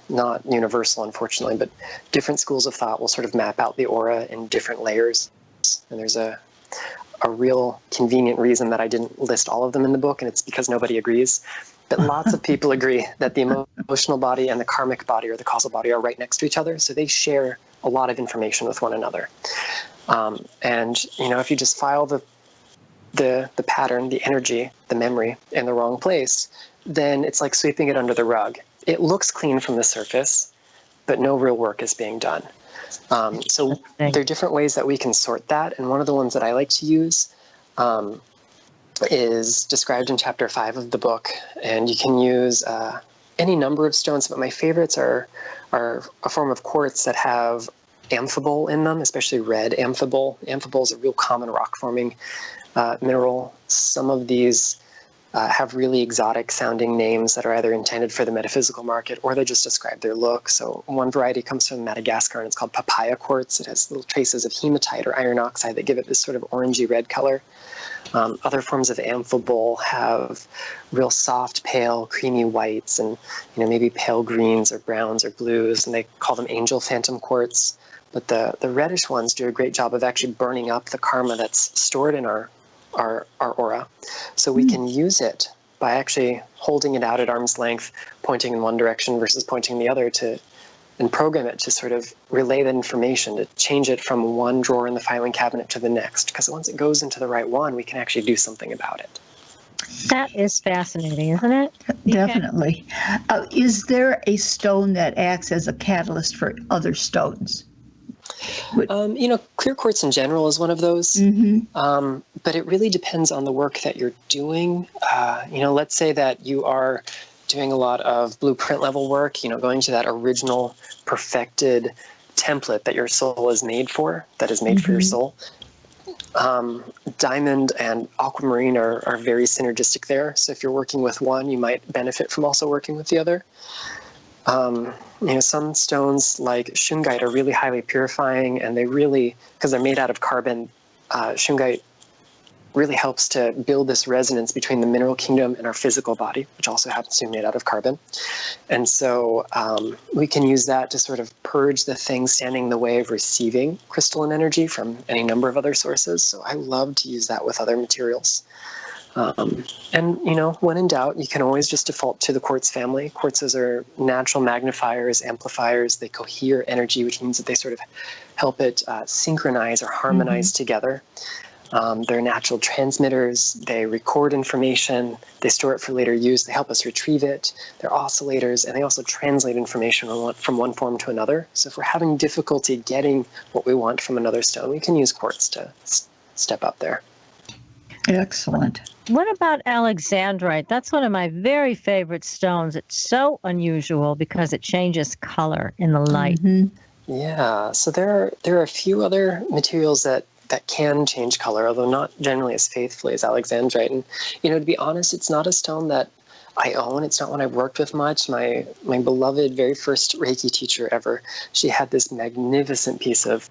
not universal, unfortunately, but different schools of thought will sort of map out the aura in different layers. And there's a real convenient reason that I didn't list all of them in the book, and it's because nobody agrees. But lots of people agree that the emotional body and the karmic body or the causal body are right next to each other, so they share a lot of information with one another. And if you just file the pattern, the energy, the memory in the wrong place, then it's like sweeping it under the rug. It looks clean from the surface, but no real work is being done. So there are different ways that we can sort that, and one of the ones that I like to use is described in chapter 5 of the book, and you can use any number of stones, but my favorites are a form of quartz that have amphibole in them, especially red amphibole. Amphibole is a real common rock-forming mineral. Some of these have really exotic sounding names that are either intended for the metaphysical market or they just describe their look. So one variety comes from Madagascar and it's called papaya quartz. It has little traces of hematite or iron oxide that give it this sort of orangey red color. Other forms of amphibole have real soft, pale, creamy whites and maybe pale greens or browns or blues, and they call them angel phantom quartz. But the reddish ones do a great job of actually burning up the karma that's stored in our aura. So we can use it by actually holding it out at arm's length, pointing in one direction versus pointing in the other, and program it to sort of relay that information, to change it from one drawer in the filing cabinet to the next. Because once it goes into the right one, we can actually do something about it. That is fascinating, isn't it? Definitely. Is there a stone that acts as a catalyst for other stones? Clear quartz in general is one of those, but it really depends on the work that you're doing. Let's say that you are doing a lot of blueprint level work, going to that original perfected template that your soul is made for, that is made for your soul. Diamond and aquamarine are very synergistic there. So if you're working with one, you might benefit from also working with the other. Some stones like shungite are really highly purifying, and they really, because they're made out of carbon, shungite really helps to build this resonance between the mineral kingdom and our physical body, which also happens to be made out of carbon. And so we can use that to sort of purge the things standing in the way of receiving crystalline energy from any number of other sources. So I love to use that with other materials. And when in doubt, you can always just default to the quartz family. Quartzes are natural magnifiers, amplifiers. They cohere energy, which means that they sort of help it synchronize or harmonize together. They're natural transmitters. They record information. They store it for later use. They help us retrieve it. They're oscillators, and they also translate information from one form to another. So if we're having difficulty getting what we want from another stone, we can use quartz to step up there. Excellent. What about alexandrite? That's one of my very favorite stones. It's so unusual because it changes color in the light. Yeah, so there are a few other materials that can change color, although not generally as faithfully as alexandrite. And, to be honest, it's not a stone that I own. It's not one I've worked with much. My beloved very first Reiki teacher ever, she had this magnificent piece of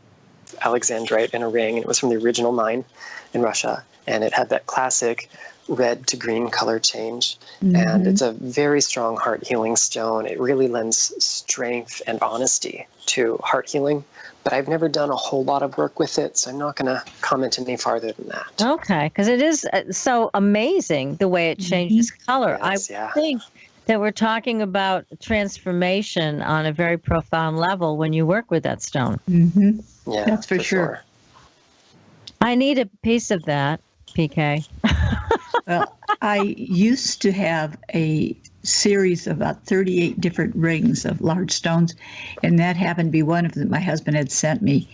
alexandrite in a ring, and it was from the original mine in Russia. And it had that classic red to green color change. And it's a very strong heart healing stone. It really lends strength and honesty to heart healing. But I've never done a whole lot of work with it, so I'm not going to comment any farther than that. Okay, because it is so amazing the way it changes color. Yes, I think that we're talking about transformation on a very profound level when you work with that stone. Yeah, that's for sure. I need a piece of that, PK. Well, I used to have a series of about 38 different rings of large stones, and that happened to be one of them my husband had sent me.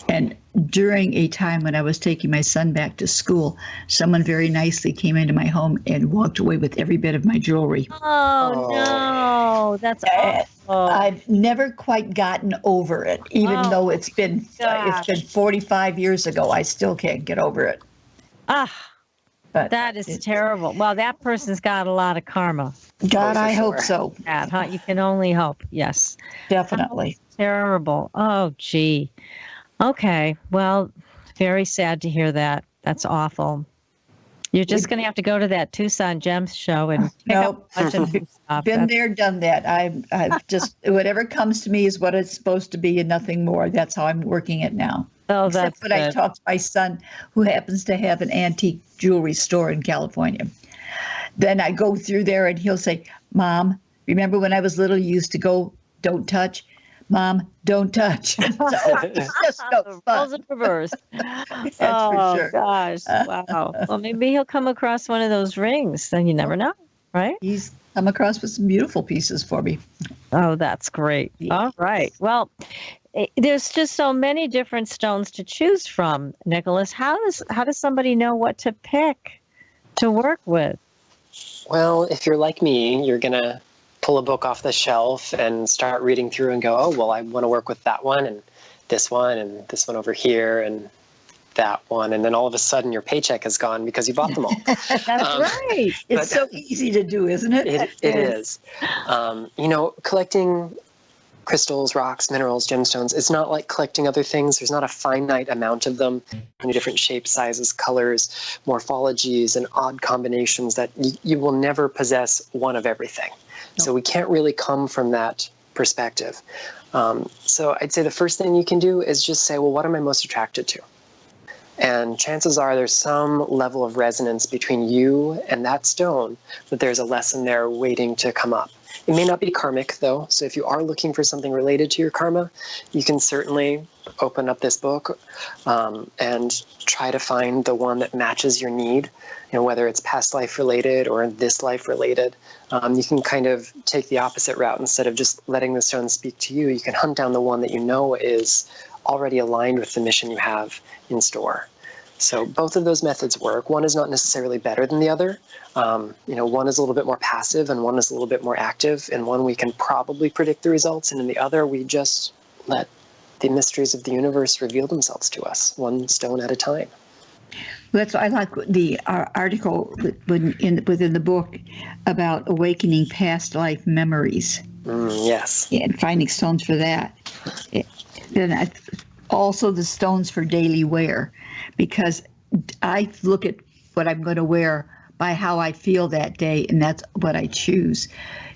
And during a time when I was taking my son back to school, someone very nicely came into my home and walked away with every bit of my jewelry. Oh, no, that's awful. I've never quite gotten over it, even though it's been 45 years ago. I still can't get over it. But that is terrible. Well, that person's got a lot of karma. God, I hope so. You can only hope. Yes. Definitely. Terrible. Oh, gee. Okay. Well, very sad to hear that. That's awful. You're just going to have to go to that Tucson Gems show and pick up a bunch of new stuff. Been there, done that. I've just, whatever comes to me is what it's supposed to be and nothing more. That's how I'm working it now. Oh, that's good. I talked to my son, who happens to have an antique jewelry store in California. Then I go through there and he'll say, Mom, remember when I was little, you used to go, don't touch? Mom, don't touch. So it's just no fun. Roles in reverse. That's for sure. Gosh. Wow. Well, maybe he'll come across one of those rings. Then you never know, right? He's come across with some beautiful pieces for me. Oh, that's great. All right. Well, there's just so many different stones to choose from, Nicolas. How does somebody know what to pick to work with? Well, if you're like me, you're going to pull a book off the shelf and start reading through and go, oh, well, I want to work with that one and this one over here and that one. And then all of a sudden your paycheck is gone because you bought them all. That's right. It's so easy to do, isn't it? It is. Collecting crystals, rocks, minerals, gemstones, it's not like collecting other things. There's not a finite amount of them, many different shapes, sizes, colors, morphologies, and odd combinations that you will never possess one of everything. Nope. So we can't really come from that perspective. So I'd say the first thing you can do is just say, well, what am I most attracted to? And chances are there's some level of resonance between you and that stone, that there's a lesson there waiting to come up. It may not be karmic, though, so if you are looking for something related to your karma, you can certainly open up this book and try to find the one that matches your need, whether it's past life related or this life related. You can kind of take the opposite route. Instead of just letting the stone speak to you, you can hunt down the one that you know is already aligned with the mission you have in store. So both of those methods work. One is not necessarily better than the other. One is a little bit more passive and one is a little bit more active. And one we can probably predict the results, and in the other we just let the mysteries of the universe reveal themselves to us, one stone at a time. That's I like the article within the book about awakening past life memories. Yes. Yeah, and finding stones for that. Then also the stones for daily wear, because I look at what I'm going to wear by how I feel that day, and that's what I choose,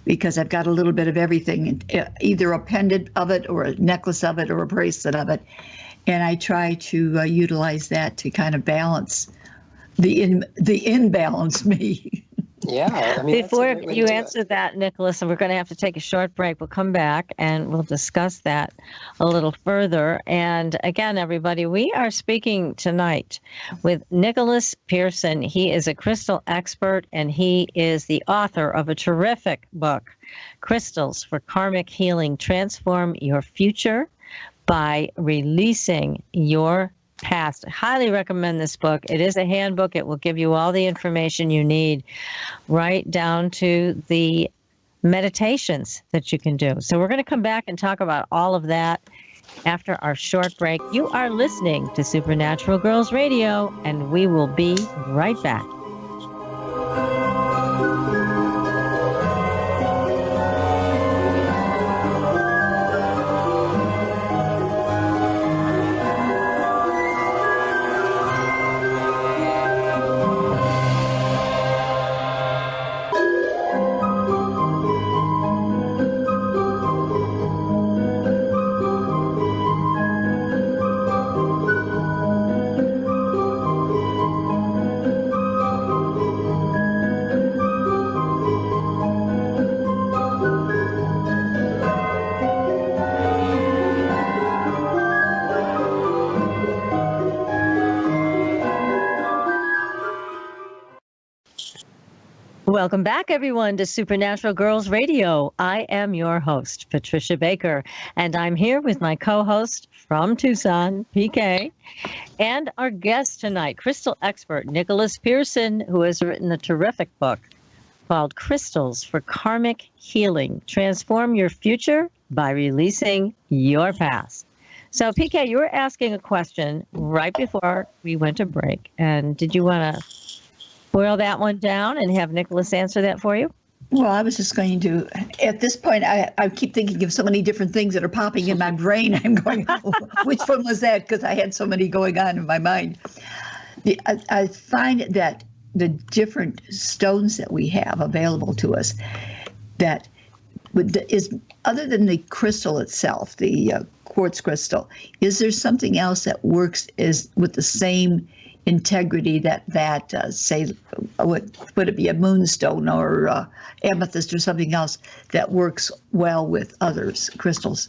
because I've got a little bit of everything, either a pendant of it or a necklace of it or a bracelet of it, and I try to utilize that to kind of balance the imbalance me. Yeah. I mean, Before you answer that, Nicolas, and we're going to have to take a short break, we'll come back and we'll discuss that a little further. And again, everybody, we are speaking tonight with Nicolas Pearson. He is a crystal expert, and he is the author of a terrific book, Crystals for Karmic Healing: Transform Your Future by Releasing Your Past. I highly recommend this book. It is a handbook. It will give you all the information you need, right down to the meditations that you can do. So we're going to come back and talk about all of that after our short break. You are listening to Supernatural Girlz Radio, and we will be right back. Welcome back, everyone, to Supernatural Girlz Radio. I am your host, Patricia Baker, and I'm here with my co-host from Tucson, PK, and our guest tonight, crystal expert Nicolas Pearson, who has written a terrific book called Crystals for Karmic Healing: Transform Your Future by Releasing Your Past. So, PK, you were asking a question right before we went to break, and did you want to boil that one down and have Nicolas answer that for you? Well, I was just going to, at this point, I keep thinking of so many different things that are popping in my brain. I'm going, oh, which one was that? Because I had so many going on in my mind. I find that the different stones that we have available to us, that is, other than the crystal itself, the quartz crystal, is there something else that works with the same integrity that say, would it be a moonstone or amethyst or something else that works well with others crystals?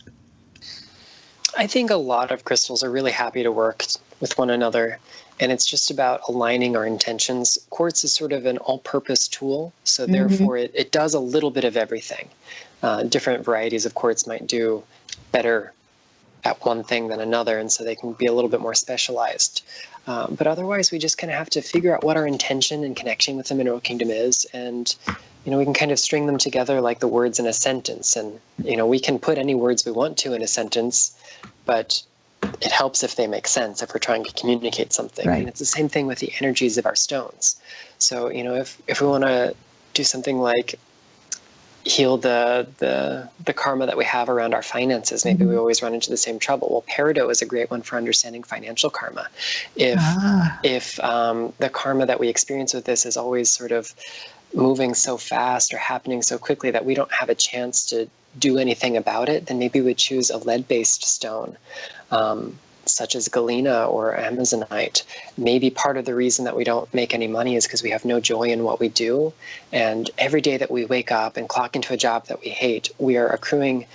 I think a lot of crystals are really happy to work with one another, and it's just about aligning our intentions. Quartz is sort of an all-purpose tool, so therefore it does a little bit of everything. Different varieties of quartz might do better at one thing than another, and so they can be a little bit more specialized. But otherwise, we just kind of have to figure out what our intention in connecting with the mineral kingdom is, and we can kind of string them together like the words in a sentence. And we can put any words we want to in a sentence, but it helps if they make sense, if we're trying to communicate something. Right. And it's the same thing with the energies of our stones. So if we want to do something like heal the karma that we have around our finances. Maybe we always run into the same trouble. Well, peridot is a great one for understanding financial karma. If the karma that we experience with this is always sort of moving so fast or happening so quickly that we don't have a chance to do anything about it, then maybe we'd choose a lead-based stone, such as galena or amazonite. Maybe part of the reason that we don't make any money is because we have no joy in what we do. And every day that we wake up and clock into a job that we hate, we are accruing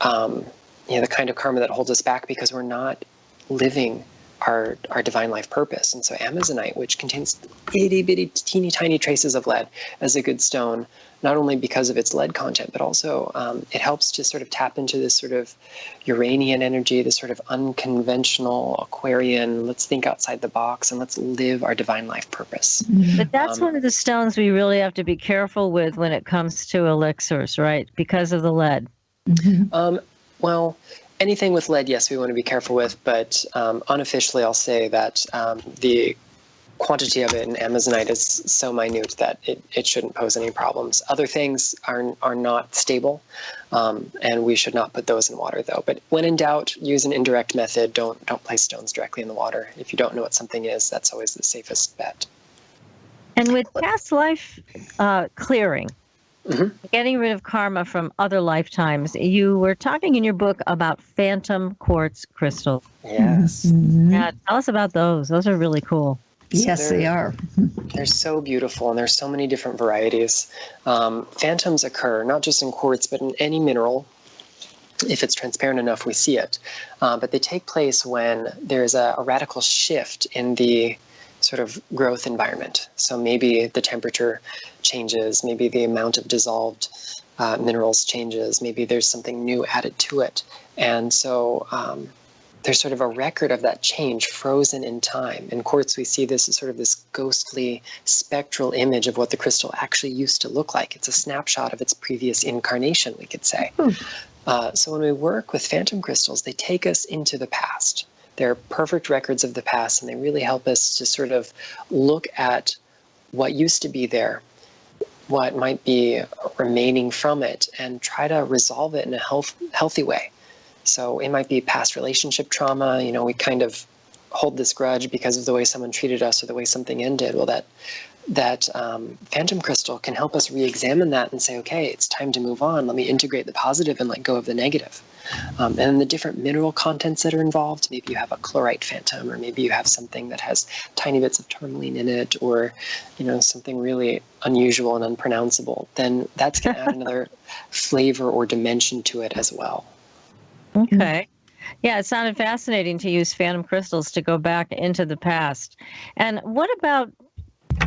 the kind of karma that holds us back because we're not living our divine life purpose. And so amazonite, which contains itty bitty teeny tiny traces of lead, is a good stone, not only because of its lead content, but also it helps to sort of tap into this sort of Uranian energy, this sort of unconventional Aquarian, let's think outside the box and let's live our divine life purpose. But that's one of the stones we really have to be careful with when it comes to elixirs, right? Because of the lead. Well, anything with lead, yes, we want to be careful with, but unofficially I'll say that the quantity of it in Amazonite is so minute that it shouldn't pose any problems. Other things are not stable, and we should not put those in water, though. But when in doubt, use an indirect method. Don't place stones directly in the water. If you don't know what something is, that's always the safest bet. And with past life clearing, Mm-hmm. getting rid of karma from other lifetimes, you were talking in your book about phantom quartz crystals. Yes. Mhm. Yeah, tell us about those. Those are really cool. Yes, they are. They're so beautiful, and there's so many different varieties. Phantoms occur not just in quartz, but in any mineral. If it's transparent enough, we see it. But they take place when there's a radical shift in the sort of growth environment. So maybe the temperature changes, maybe the amount of dissolved minerals changes, maybe there's something new added to it. And so there's sort of a record of that change frozen in time. In quartz, we see this as sort of this ghostly spectral image of what the crystal actually used to look like. It's a snapshot of its previous incarnation, we could say. So when we work with phantom crystals, they take us into the past. They're perfect records of the past, and they really help us to sort of look at what used to be there, what might be remaining from it, and try to resolve it in a healthy way. So it might be past relationship trauma. You know, we kind of hold this grudge because of the way someone treated us or the way something ended. Well, that phantom crystal can help us re-examine that and say, okay, it's time to move on. Let me integrate the positive and let go of the negative. And then the different mineral contents that are involved, maybe you have a chlorite phantom, or maybe you have something that has tiny bits of tourmaline in it, or, you know, something really unusual and unpronounceable, then that's going to add another flavor or dimension to it as well. Okay. Yeah, it sounded fascinating to use phantom crystals to go back into the past. And what about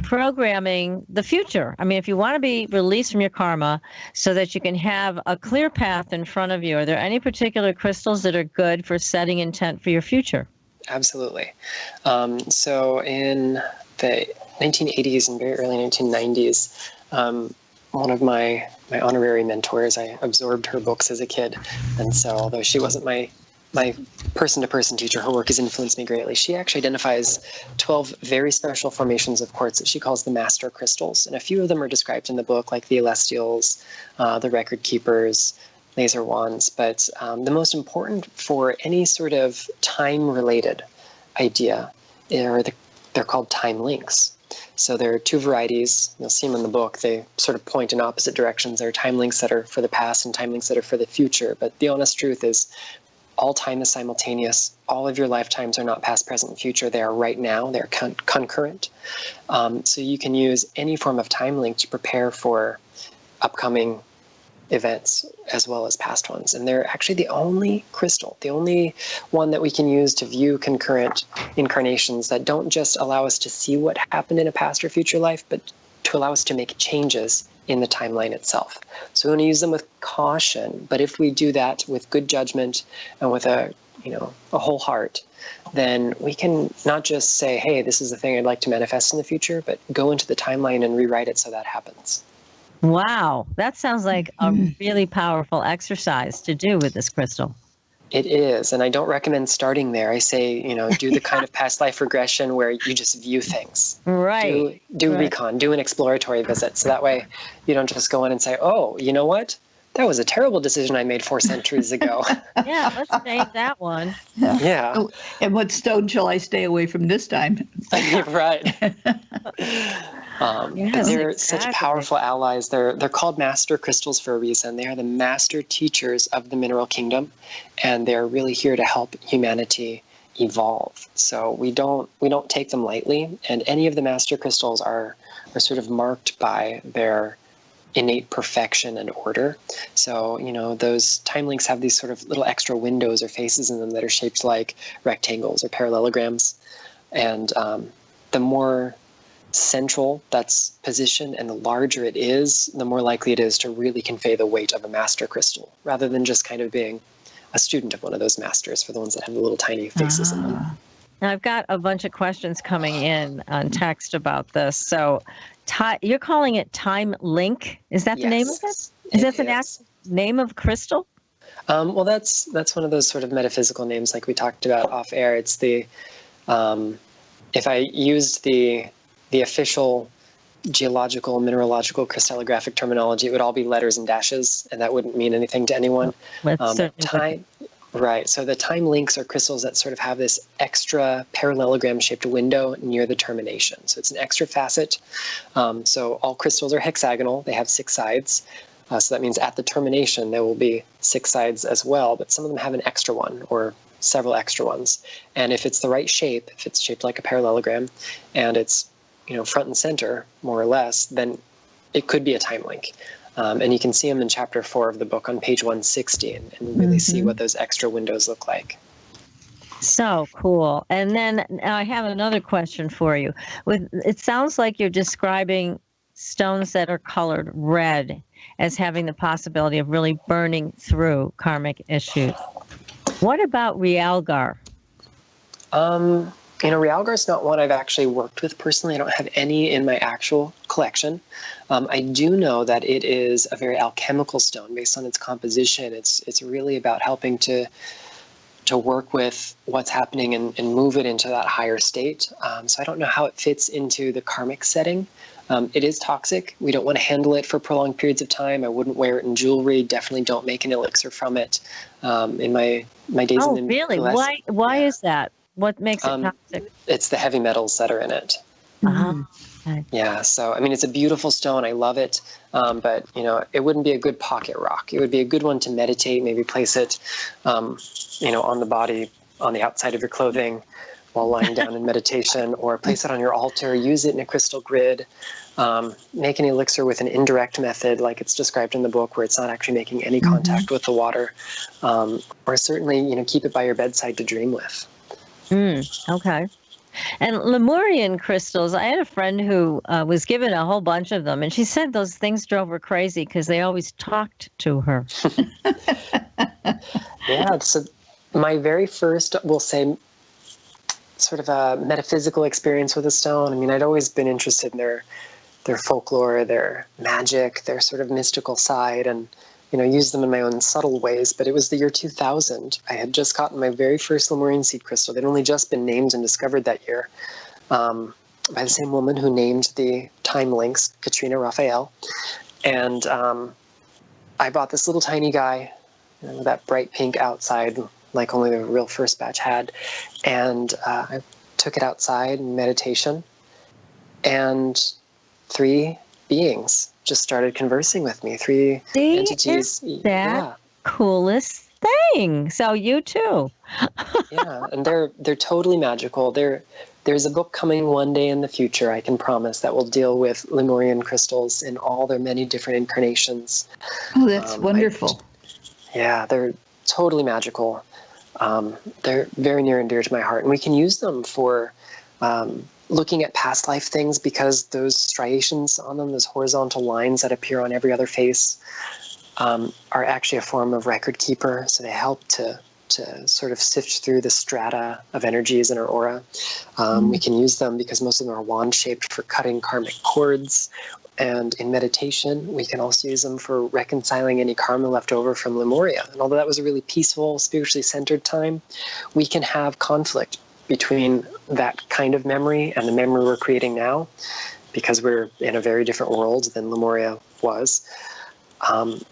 programming the future? I mean, if you want to be released from your karma so that you can have a clear path in front of you, are there any particular crystals that are good for setting intent for your future? Absolutely. So in the 1980s and very early 1990s, one of my honorary mentors, I absorbed her books as a kid. And so although she wasn't my person-to-person teacher, her work has influenced me greatly. She actually identifies 12 very special formations of quartz that she calls the master crystals. And a few of them are described in the book, like the celestials, the record keepers, laser wands. But the most important for any sort of time-related idea they're called time links. So there are two varieties. You'll see them in the book. They sort of point in opposite directions. There are time links that are for the past and time links that are for the future. But the honest truth is all time is simultaneous. All of your lifetimes are not past, present, and future. They are right now. They're concurrent. So you can use any form of time link to prepare for upcoming events as well as past ones. And they're actually the only crystal, the only one that we can use to view concurrent incarnations that don't just allow us to see what happened in a past or future life, but to allow us to make changes in the timeline itself. So we want to use them with caution, but if we do that with good judgment and with a whole heart, then we can not just say, hey, this is the thing I'd like to manifest in the future, but go into the timeline and rewrite it so that happens. Wow, that sounds like a really powerful exercise to do with this crystal. It is, and I don't recommend starting there. I say, do the kind of past life regression where you just view things. Right. Do right. recon, do an exploratory visit. So that way you don't just go in and say, oh, you know what? That was a terrible decision I made 4 centuries ago. Yeah, let's change that one. Yeah. Oh, and what stone shall I stay away from this time? Right. Yes, they're exactly. such powerful allies. They're called master crystals for a reason. They are the master teachers of the mineral kingdom, and they're really here to help humanity evolve. So we don't take them lightly, and any of the master crystals are sort of marked by their innate perfection and order. So, those time links have these sort of little extra windows or faces in them that are shaped like rectangles or parallelograms. And the more central that's positioned and the larger it is, the more likely it is to really convey the weight of a master crystal, rather than just kind of being a student of one of those masters for the ones that have the little tiny faces in them. Now, I've got a bunch of questions coming in on text about this. So you're calling it time link. Is that the name of it? Is that the actual name of crystal? Well, that's one of those sort of metaphysical names like we talked about off air. It's the if I used the official geological, mineralogical, crystallographic terminology, it would all be letters and dashes, and that wouldn't mean anything to anyone. Time, right. So the time links are crystals that sort of have this extra parallelogram-shaped window near the termination. So it's an extra facet. So all crystals are hexagonal. They have 6 sides. So that means at the termination, there will be 6 sides as well, but some of them have an extra one or several extra ones. And if it's the right shape, if it's shaped like a parallelogram, and it's front and center, more or less, then it could be a time link. And you can see them in chapter 4 of the book on page 160 and really see what those extra windows look like. So cool. And then I have another question for you. It sounds like you're describing stones that are colored red as having the possibility of really burning through karmic issues. What about Realgar? Realgar is not one I've actually worked with personally. I don't have any in my actual collection. I do know that it is a very alchemical stone based on its composition. It's really about helping to work with what's happening and move it into that higher state. So I don't know how it fits into the karmic setting. It is toxic. We don't want to handle it for prolonged periods of time. I wouldn't wear it in jewelry. Definitely don't make an elixir from it. In my days in the really? Why is that? What makes it toxic? It's the heavy metals that are in it. Okay. Yeah, so it's a beautiful stone. I love it, but it wouldn't be a good pocket rock. It would be a good one to meditate. Maybe place it, on the body, on the outside of your clothing, while lying down in meditation, or place it on your altar. Use it in a crystal grid. Make an elixir with an indirect method, like it's described in the book, where it's not actually making any contact with the water, or certainly keep it by your bedside to dream with. Okay. And Lemurian crystals, I had a friend who was given a whole bunch of them, and she said those things drove her crazy because they always talked to her. Yeah, so my very first, we'll say, sort of a metaphysical experience with a stone. I'd always been interested in their folklore, their magic, their sort of mystical side, and use them in my own subtle ways. But it was the year 2000. I had just gotten my very first Lemurian seed crystal. They'd only just been named and discovered that year by the same woman who named the time links, Katrina Raphael. And I bought this little tiny guy with that bright pink outside, like only the real first batch had. And I took it outside in meditation, and 3 beings just started conversing with me. 3 entities. Coolest thing. So you too. Yeah, and they're totally magical. There's a book coming one day in the future, I can promise, that will deal with Lemurian crystals in all their many different incarnations. Oh, that's wonderful. They're totally magical. They're very near and dear to my heart, and we can use them for looking at past life things, because those striations on them, those horizontal lines that appear on every other face, are actually a form of record keeper. So they help to sort of sift through the strata of energies in our aura. We can use them because most of them are wand-shaped for cutting karmic cords. And in meditation, we can also use them for reconciling any karma left over from Lemuria. And although that was a really peaceful, spiritually centered time, we can have conflict between that kind of memory and the memory we're creating now, because we're in a very different world than Lemuria was.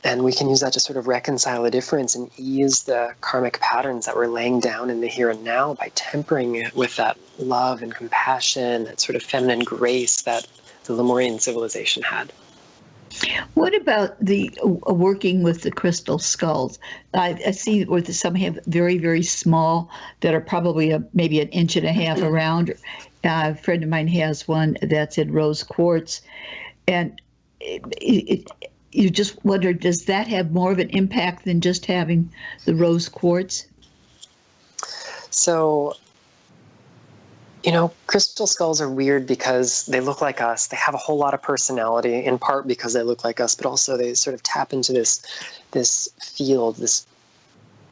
And we can use that to sort of reconcile the difference and ease the karmic patterns that we're laying down in the here and now by tempering it with that love and compassion, that sort of feminine grace that the Lemurian civilization had. What about the working with the crystal skulls? I see where some have very, very small that are probably maybe 1.5 inches around. A friend of mine has one that's in rose quartz. And you just wonder, does that have more of an impact than just having the rose quartz? So, crystal skulls are weird because they look like us. They have a whole lot of personality, in part because they look like us, but also they sort of tap into this field, this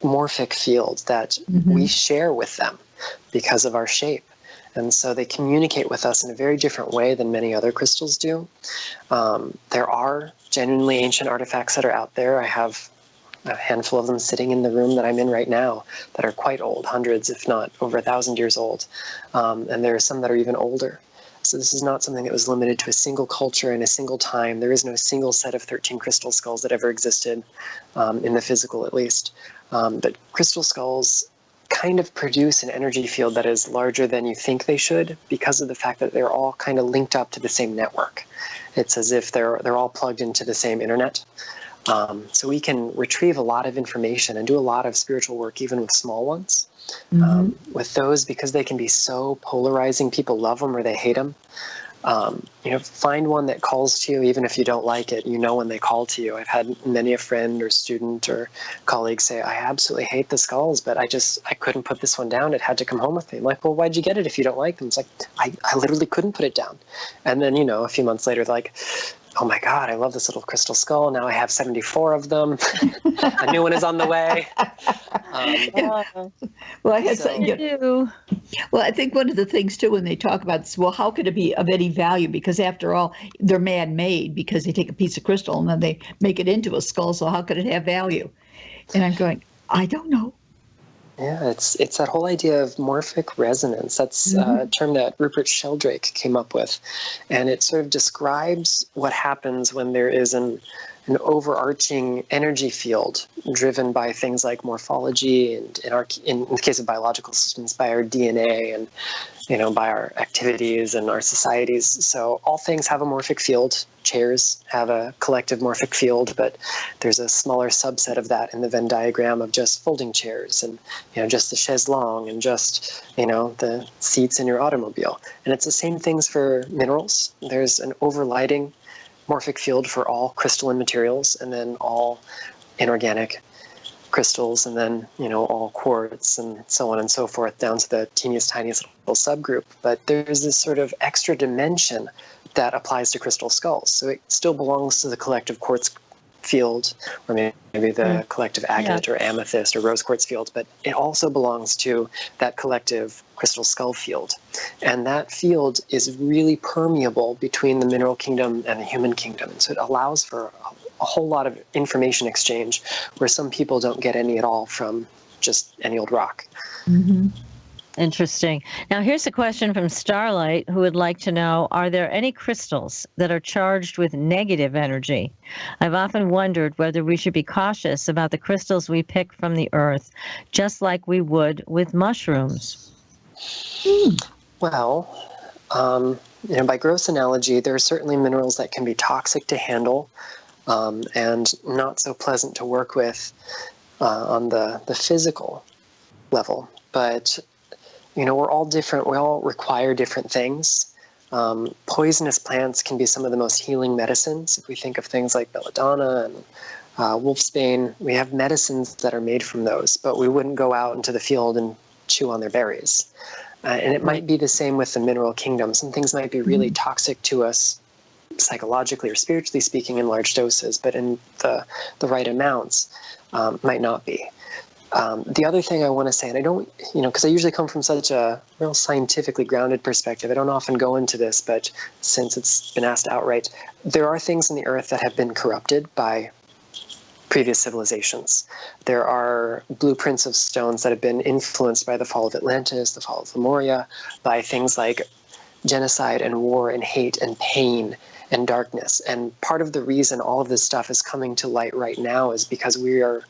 morphic field that we share with them because of our shape. And so they communicate with us in a very different way than many other crystals do. There are genuinely ancient artifacts that are out there. I have a handful of them sitting in the room that I'm in right now that are quite old, hundreds, if not over 1,000 years old. And there are some that are even older. So this is not something that was limited to a single culture and a single time. There is no single set of 13 crystal skulls that ever existed, in the physical at least. But crystal skulls kind of produce an energy field that is larger than you think they should because of the fact that they're all kind of linked up to the same network. It's as if they're all plugged into the same internet. So we can retrieve a lot of information and do a lot of spiritual work even with small ones. With those, because they can be so polarizing, people love them or they hate them. Find one that calls to you, even if you don't like it, when they call to you. I've had many a friend or student or colleague say, I absolutely hate the skulls, but I couldn't put this one down. It had to come home with me. I'm like, well, why'd you get it if you don't like them? It's like, I literally couldn't put it down. And then, a few months later, they're like, oh my God, I love this little crystal skull. Now I have 74 of them. A new one is on the way. Well, I think one of the things too, when they talk about this, well, how could it be of any value? Because after all, they're man-made because they take a piece of crystal and then they make it into a skull. So how could it have value? And I'm going, I don't know. Yeah, it's that whole idea of morphic resonance. That's a term that Rupert Sheldrake came up with. And it sort of describes what happens when there is an overarching energy field driven by things like morphology and in the case of biological systems, by our DNA and by our activities and our societies. So all things have a morphic field. Chairs have a collective morphic field, but there's a smaller subset of that in the Venn diagram of just folding chairs and just the chaise longue and just the seats in your automobile. And it's the same things for minerals. There's an overlighting morphic field for all crystalline materials, and then all inorganic crystals, and then all quartz and so on and so forth, down to the teeniest tiniest little subgroup. But there's this sort of extra dimension that applies to crystal skulls. So it still belongs to the collective quartz field, or maybe the collective agate or amethyst or rose quartz field, but it also belongs to that collective crystal skull field. And that field is really permeable between the mineral kingdom and the human kingdom. So it allows for a whole lot of information exchange where some people don't get any at all from just any old rock. Interesting. Now, here's a question from Starlight, who would like to know, are there any crystals that are charged with negative energy? I've often wondered whether we should be cautious about the crystals we pick from the earth, just like we would with mushrooms. Well, by gross analogy, there are certainly minerals that can be toxic to handle and not so pleasant to work with on the physical level. But we're all different. We all require different things. Poisonous plants can be some of the most healing medicines. If we think of things like belladonna and wolfsbane, we have medicines that are made from those, but we wouldn't go out into the field and chew on their berries. And it might be the same with the mineral kingdom. Some things might be really toxic to us psychologically or spiritually speaking in large doses, but in the right amounts might not be. The other thing I want to say, and I don't, because I usually come from such a real scientifically grounded perspective, I don't often go into this, but since it's been asked outright, there are things in the earth that have been corrupted by previous civilizations. There are blueprints of stones that have been influenced by the fall of Atlantis, the fall of Lemuria, by things like genocide and war and hate and pain and darkness. And part of the reason all of this stuff is coming to light right now is because we are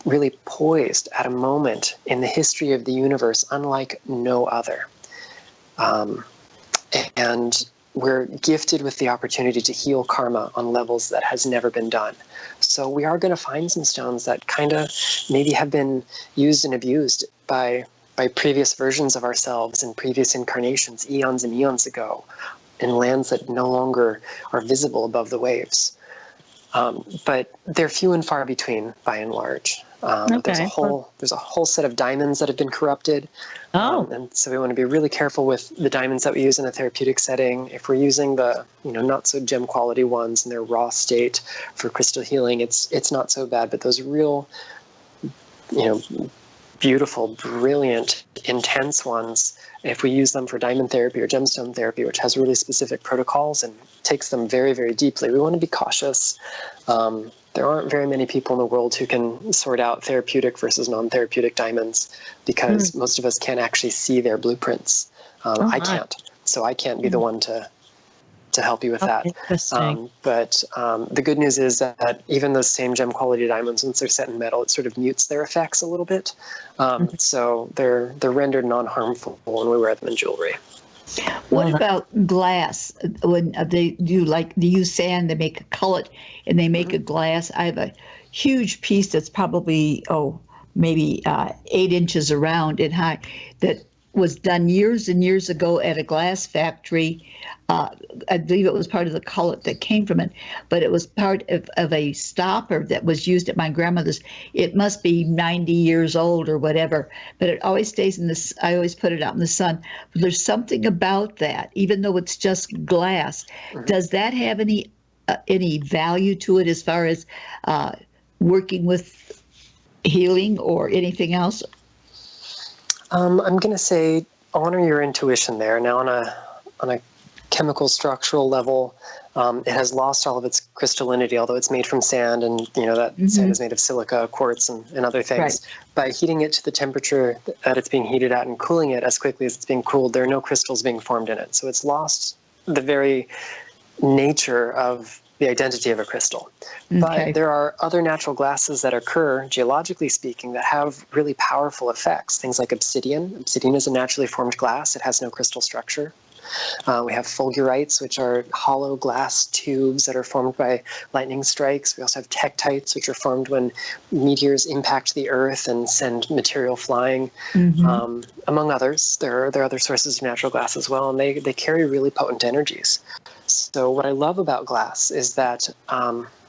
really poised at a moment in the history of the universe unlike no other. And we're gifted with the opportunity to heal karma on levels that has never been done. So we are going to find some stones that kind of maybe have been used and abused by previous versions of ourselves in previous incarnations, eons and eons ago, in lands that no longer are visible above the waves. But they're few and far between, by and large. There's a whole set of diamonds that have been corrupted. And so we want to be really careful with the diamonds that we use in a therapeutic setting. If we're using the not so gem quality ones in their raw state for crystal healing, it's not so bad. But those real beautiful, brilliant, intense ones, if we use them for diamond therapy or gemstone therapy, which has really specific protocols and takes them very, very deeply, we want to be cautious. There aren't very many people in the world who can sort out therapeutic versus non-therapeutic diamonds, because most of us can't actually see their blueprints. I can't, so I can't be the one to help you with that. Interesting. But the good news is that even those same gem quality diamonds, once they're set in metal, it sort of mutes their effects a little bit. So they're rendered non-harmful when we wear them in jewelry. What about glass? When they do use sand, they make a cullet and they make a glass. I have a huge piece that's probably maybe 8 inches around and high that was done years and years ago at a glass factory. I believe it was part of the cullet that came from it, but it was part of a stopper that was used at my grandmother's. It must be 90 years old or whatever, but it always stays in this. I always put it out in the sun. But there's something about that, even though it's just glass. Does that have any value to it as far as working with healing or anything else? I'm going to say honor your intuition there. Now, on a chemical structural level, it has lost all of its crystallinity, although it's made from sand, and that sand is made of silica, quartz, and other things. Right. By heating it to the temperature that it's being heated at and cooling it as quickly as it's being cooled, there are no crystals being formed in it. So it's lost the very nature of the identity of a crystal. Okay. But there are other natural glasses that occur, geologically speaking, that have really powerful effects. Things like obsidian. Obsidian is a naturally formed glass. It has no crystal structure. We have fulgurites, which are hollow glass tubes that are formed by lightning strikes. We also have tektites, which are formed when meteors impact the earth and send material flying, among others. There are other sources of natural glass as well, and they carry really potent energies. So what I love about glass is that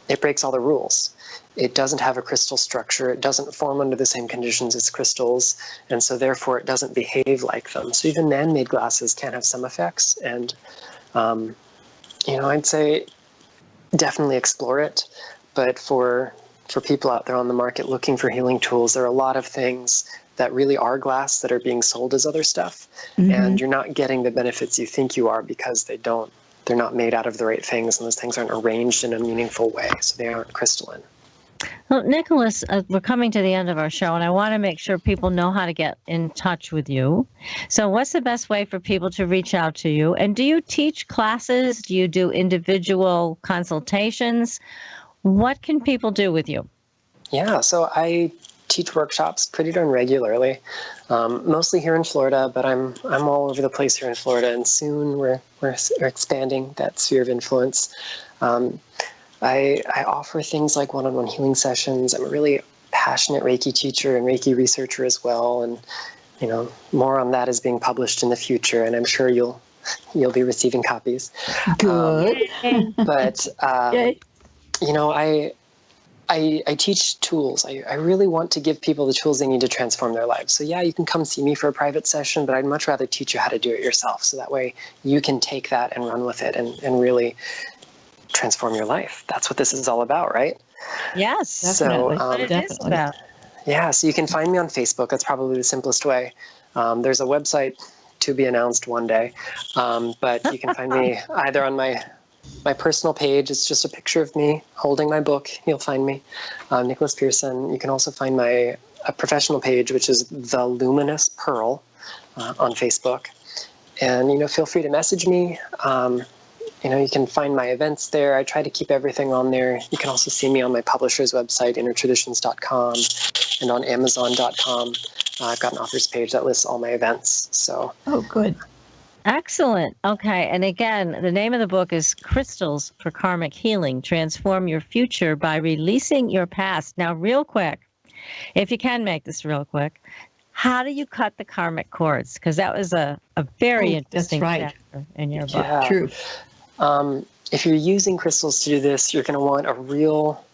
it breaks all the rules. It doesn't have a crystal structure. It doesn't form under the same conditions as crystals, and so therefore it doesn't behave like them. So even man-made glasses can have some effects, and I'd say definitely explore it. But for people out there on the market looking for healing tools, there are a lot of things that really are glass that are being sold as other stuff, and you're not getting the benefits you think you are because they're not made out of the right things, and those things aren't arranged in a meaningful way, so they aren't crystalline. Well, Nicolas, we're coming to the end of our show, and I want to make sure people know how to get in touch with you. So what's the best way for people to reach out to you? And do you teach classes? Do you do individual consultations? What can people do with you? Yeah, so I teach workshops pretty darn regularly, mostly here in Florida, but I'm all over the place here in Florida, and soon we're expanding that sphere of influence. I offer things like one-on-one healing sessions. I'm a really passionate Reiki teacher and Reiki researcher as well, and more on that is being published in the future, and I'm sure you'll be receiving copies. Good. But I teach tools. I really want to give people the tools they need to transform their lives. So yeah, you can come see me for a private session, but I'd much rather teach you how to do it yourself. So that way you can take that and run with it and really transform your life. That's what this is all about, right? Yes, definitely. So, it is about. Yeah, so you can find me on Facebook. That's probably the simplest way. There's a website to be announced one day, but you can find me either on my personal page. It's just a picture of me holding my book. You'll find me, Nicolas Pearson. You can also find my professional page, which is The Luminous Pearl on Facebook. And, feel free to message me. You can find my events there. I try to keep everything on there. You can also see me on my publisher's website, innertraditions.com, and on amazon.com. I've got an author's page that lists all my events. So. Oh, good. Excellent. Okay. And again, the name of the book is Crystals for Karmic Healing. Transform your future by releasing your past. Now, real quick, if you can make this real quick, how do you cut the karmic cords? Because that was a very interesting chapter in your book. Yeah. True. If you're using crystals to do this, you're going to want a real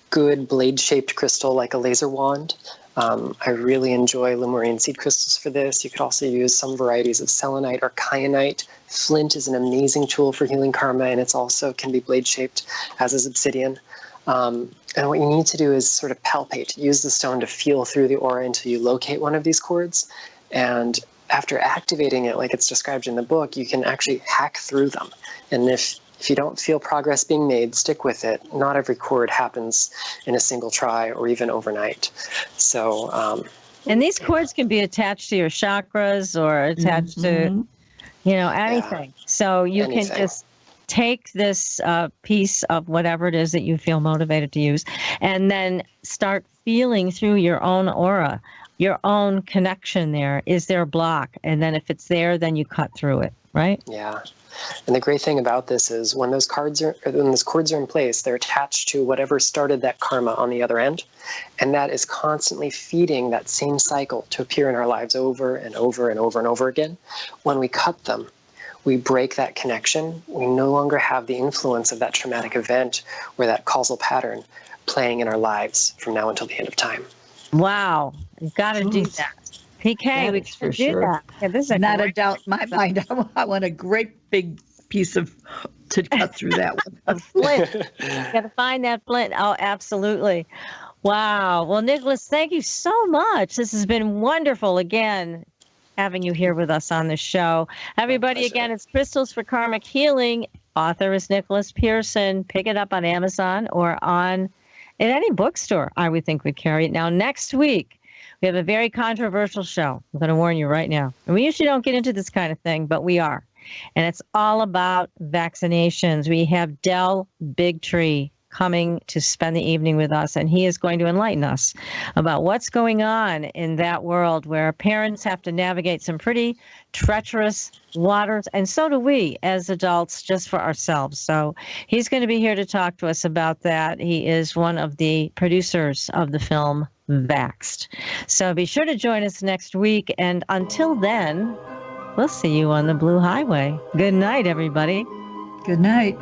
good blade-shaped crystal like a laser wand. I really enjoy Lemurian seed crystals for this. You could also use some varieties of selenite or kyanite. Flint is an amazing tool for healing karma, and it's also can be blade-shaped, as is obsidian. And what you need to do is sort of palpate, use the stone to feel through the aura until you locate one of these cords. And after activating it, like it's described in the book, you can actually hack through them. And if If you don't feel progress being made, stick with it. Not every chord happens in a single try or even overnight. So, and these cords can be attached to your chakras or attached to, anything. Yeah. So you can just take this piece of whatever it is that you feel motivated to use, and then start feeling through your own aura, your own connection there. Is there a block? And then if it's there, then you cut through it, right? Yeah. And the great thing about this is when those cords are in place, they're attached to whatever started that karma on the other end. And that is constantly feeding that same cycle to appear in our lives over and over and over and over again. When we cut them, we break that connection. We no longer have the influence of that traumatic event or that causal pattern playing in our lives from now until the end of time. Wow. You've got to do that. PK, we can do that. Yeah, this is not a doubt in my mind. I want a great big piece to cut through that one. A flint. You got to find that flint. Oh, absolutely. Wow. Well, Nicolas, thank you so much. This has been wonderful again, having you here with us on the show. Everybody, again, it's Crystals for Karmic Healing. Author is Nicolas Pearson. Pick it up on Amazon or in any bookstore, I would think would carry it. Now, next week, we have a very controversial show. I'm going to warn you right now. And we usually don't get into this kind of thing, but we are. And it's all about vaccinations. We have Del Bigtree coming to spend the evening with us, and he is going to enlighten us about what's going on in that world where parents have to navigate some pretty treacherous waters, and so do we as adults, just for ourselves. So he's going to be here to talk to us about that. He is one of the producers of the film Vaxxed. So be sure to join us next week, and until then, we'll see you on the Blue Highway. Good night, everybody. Good night.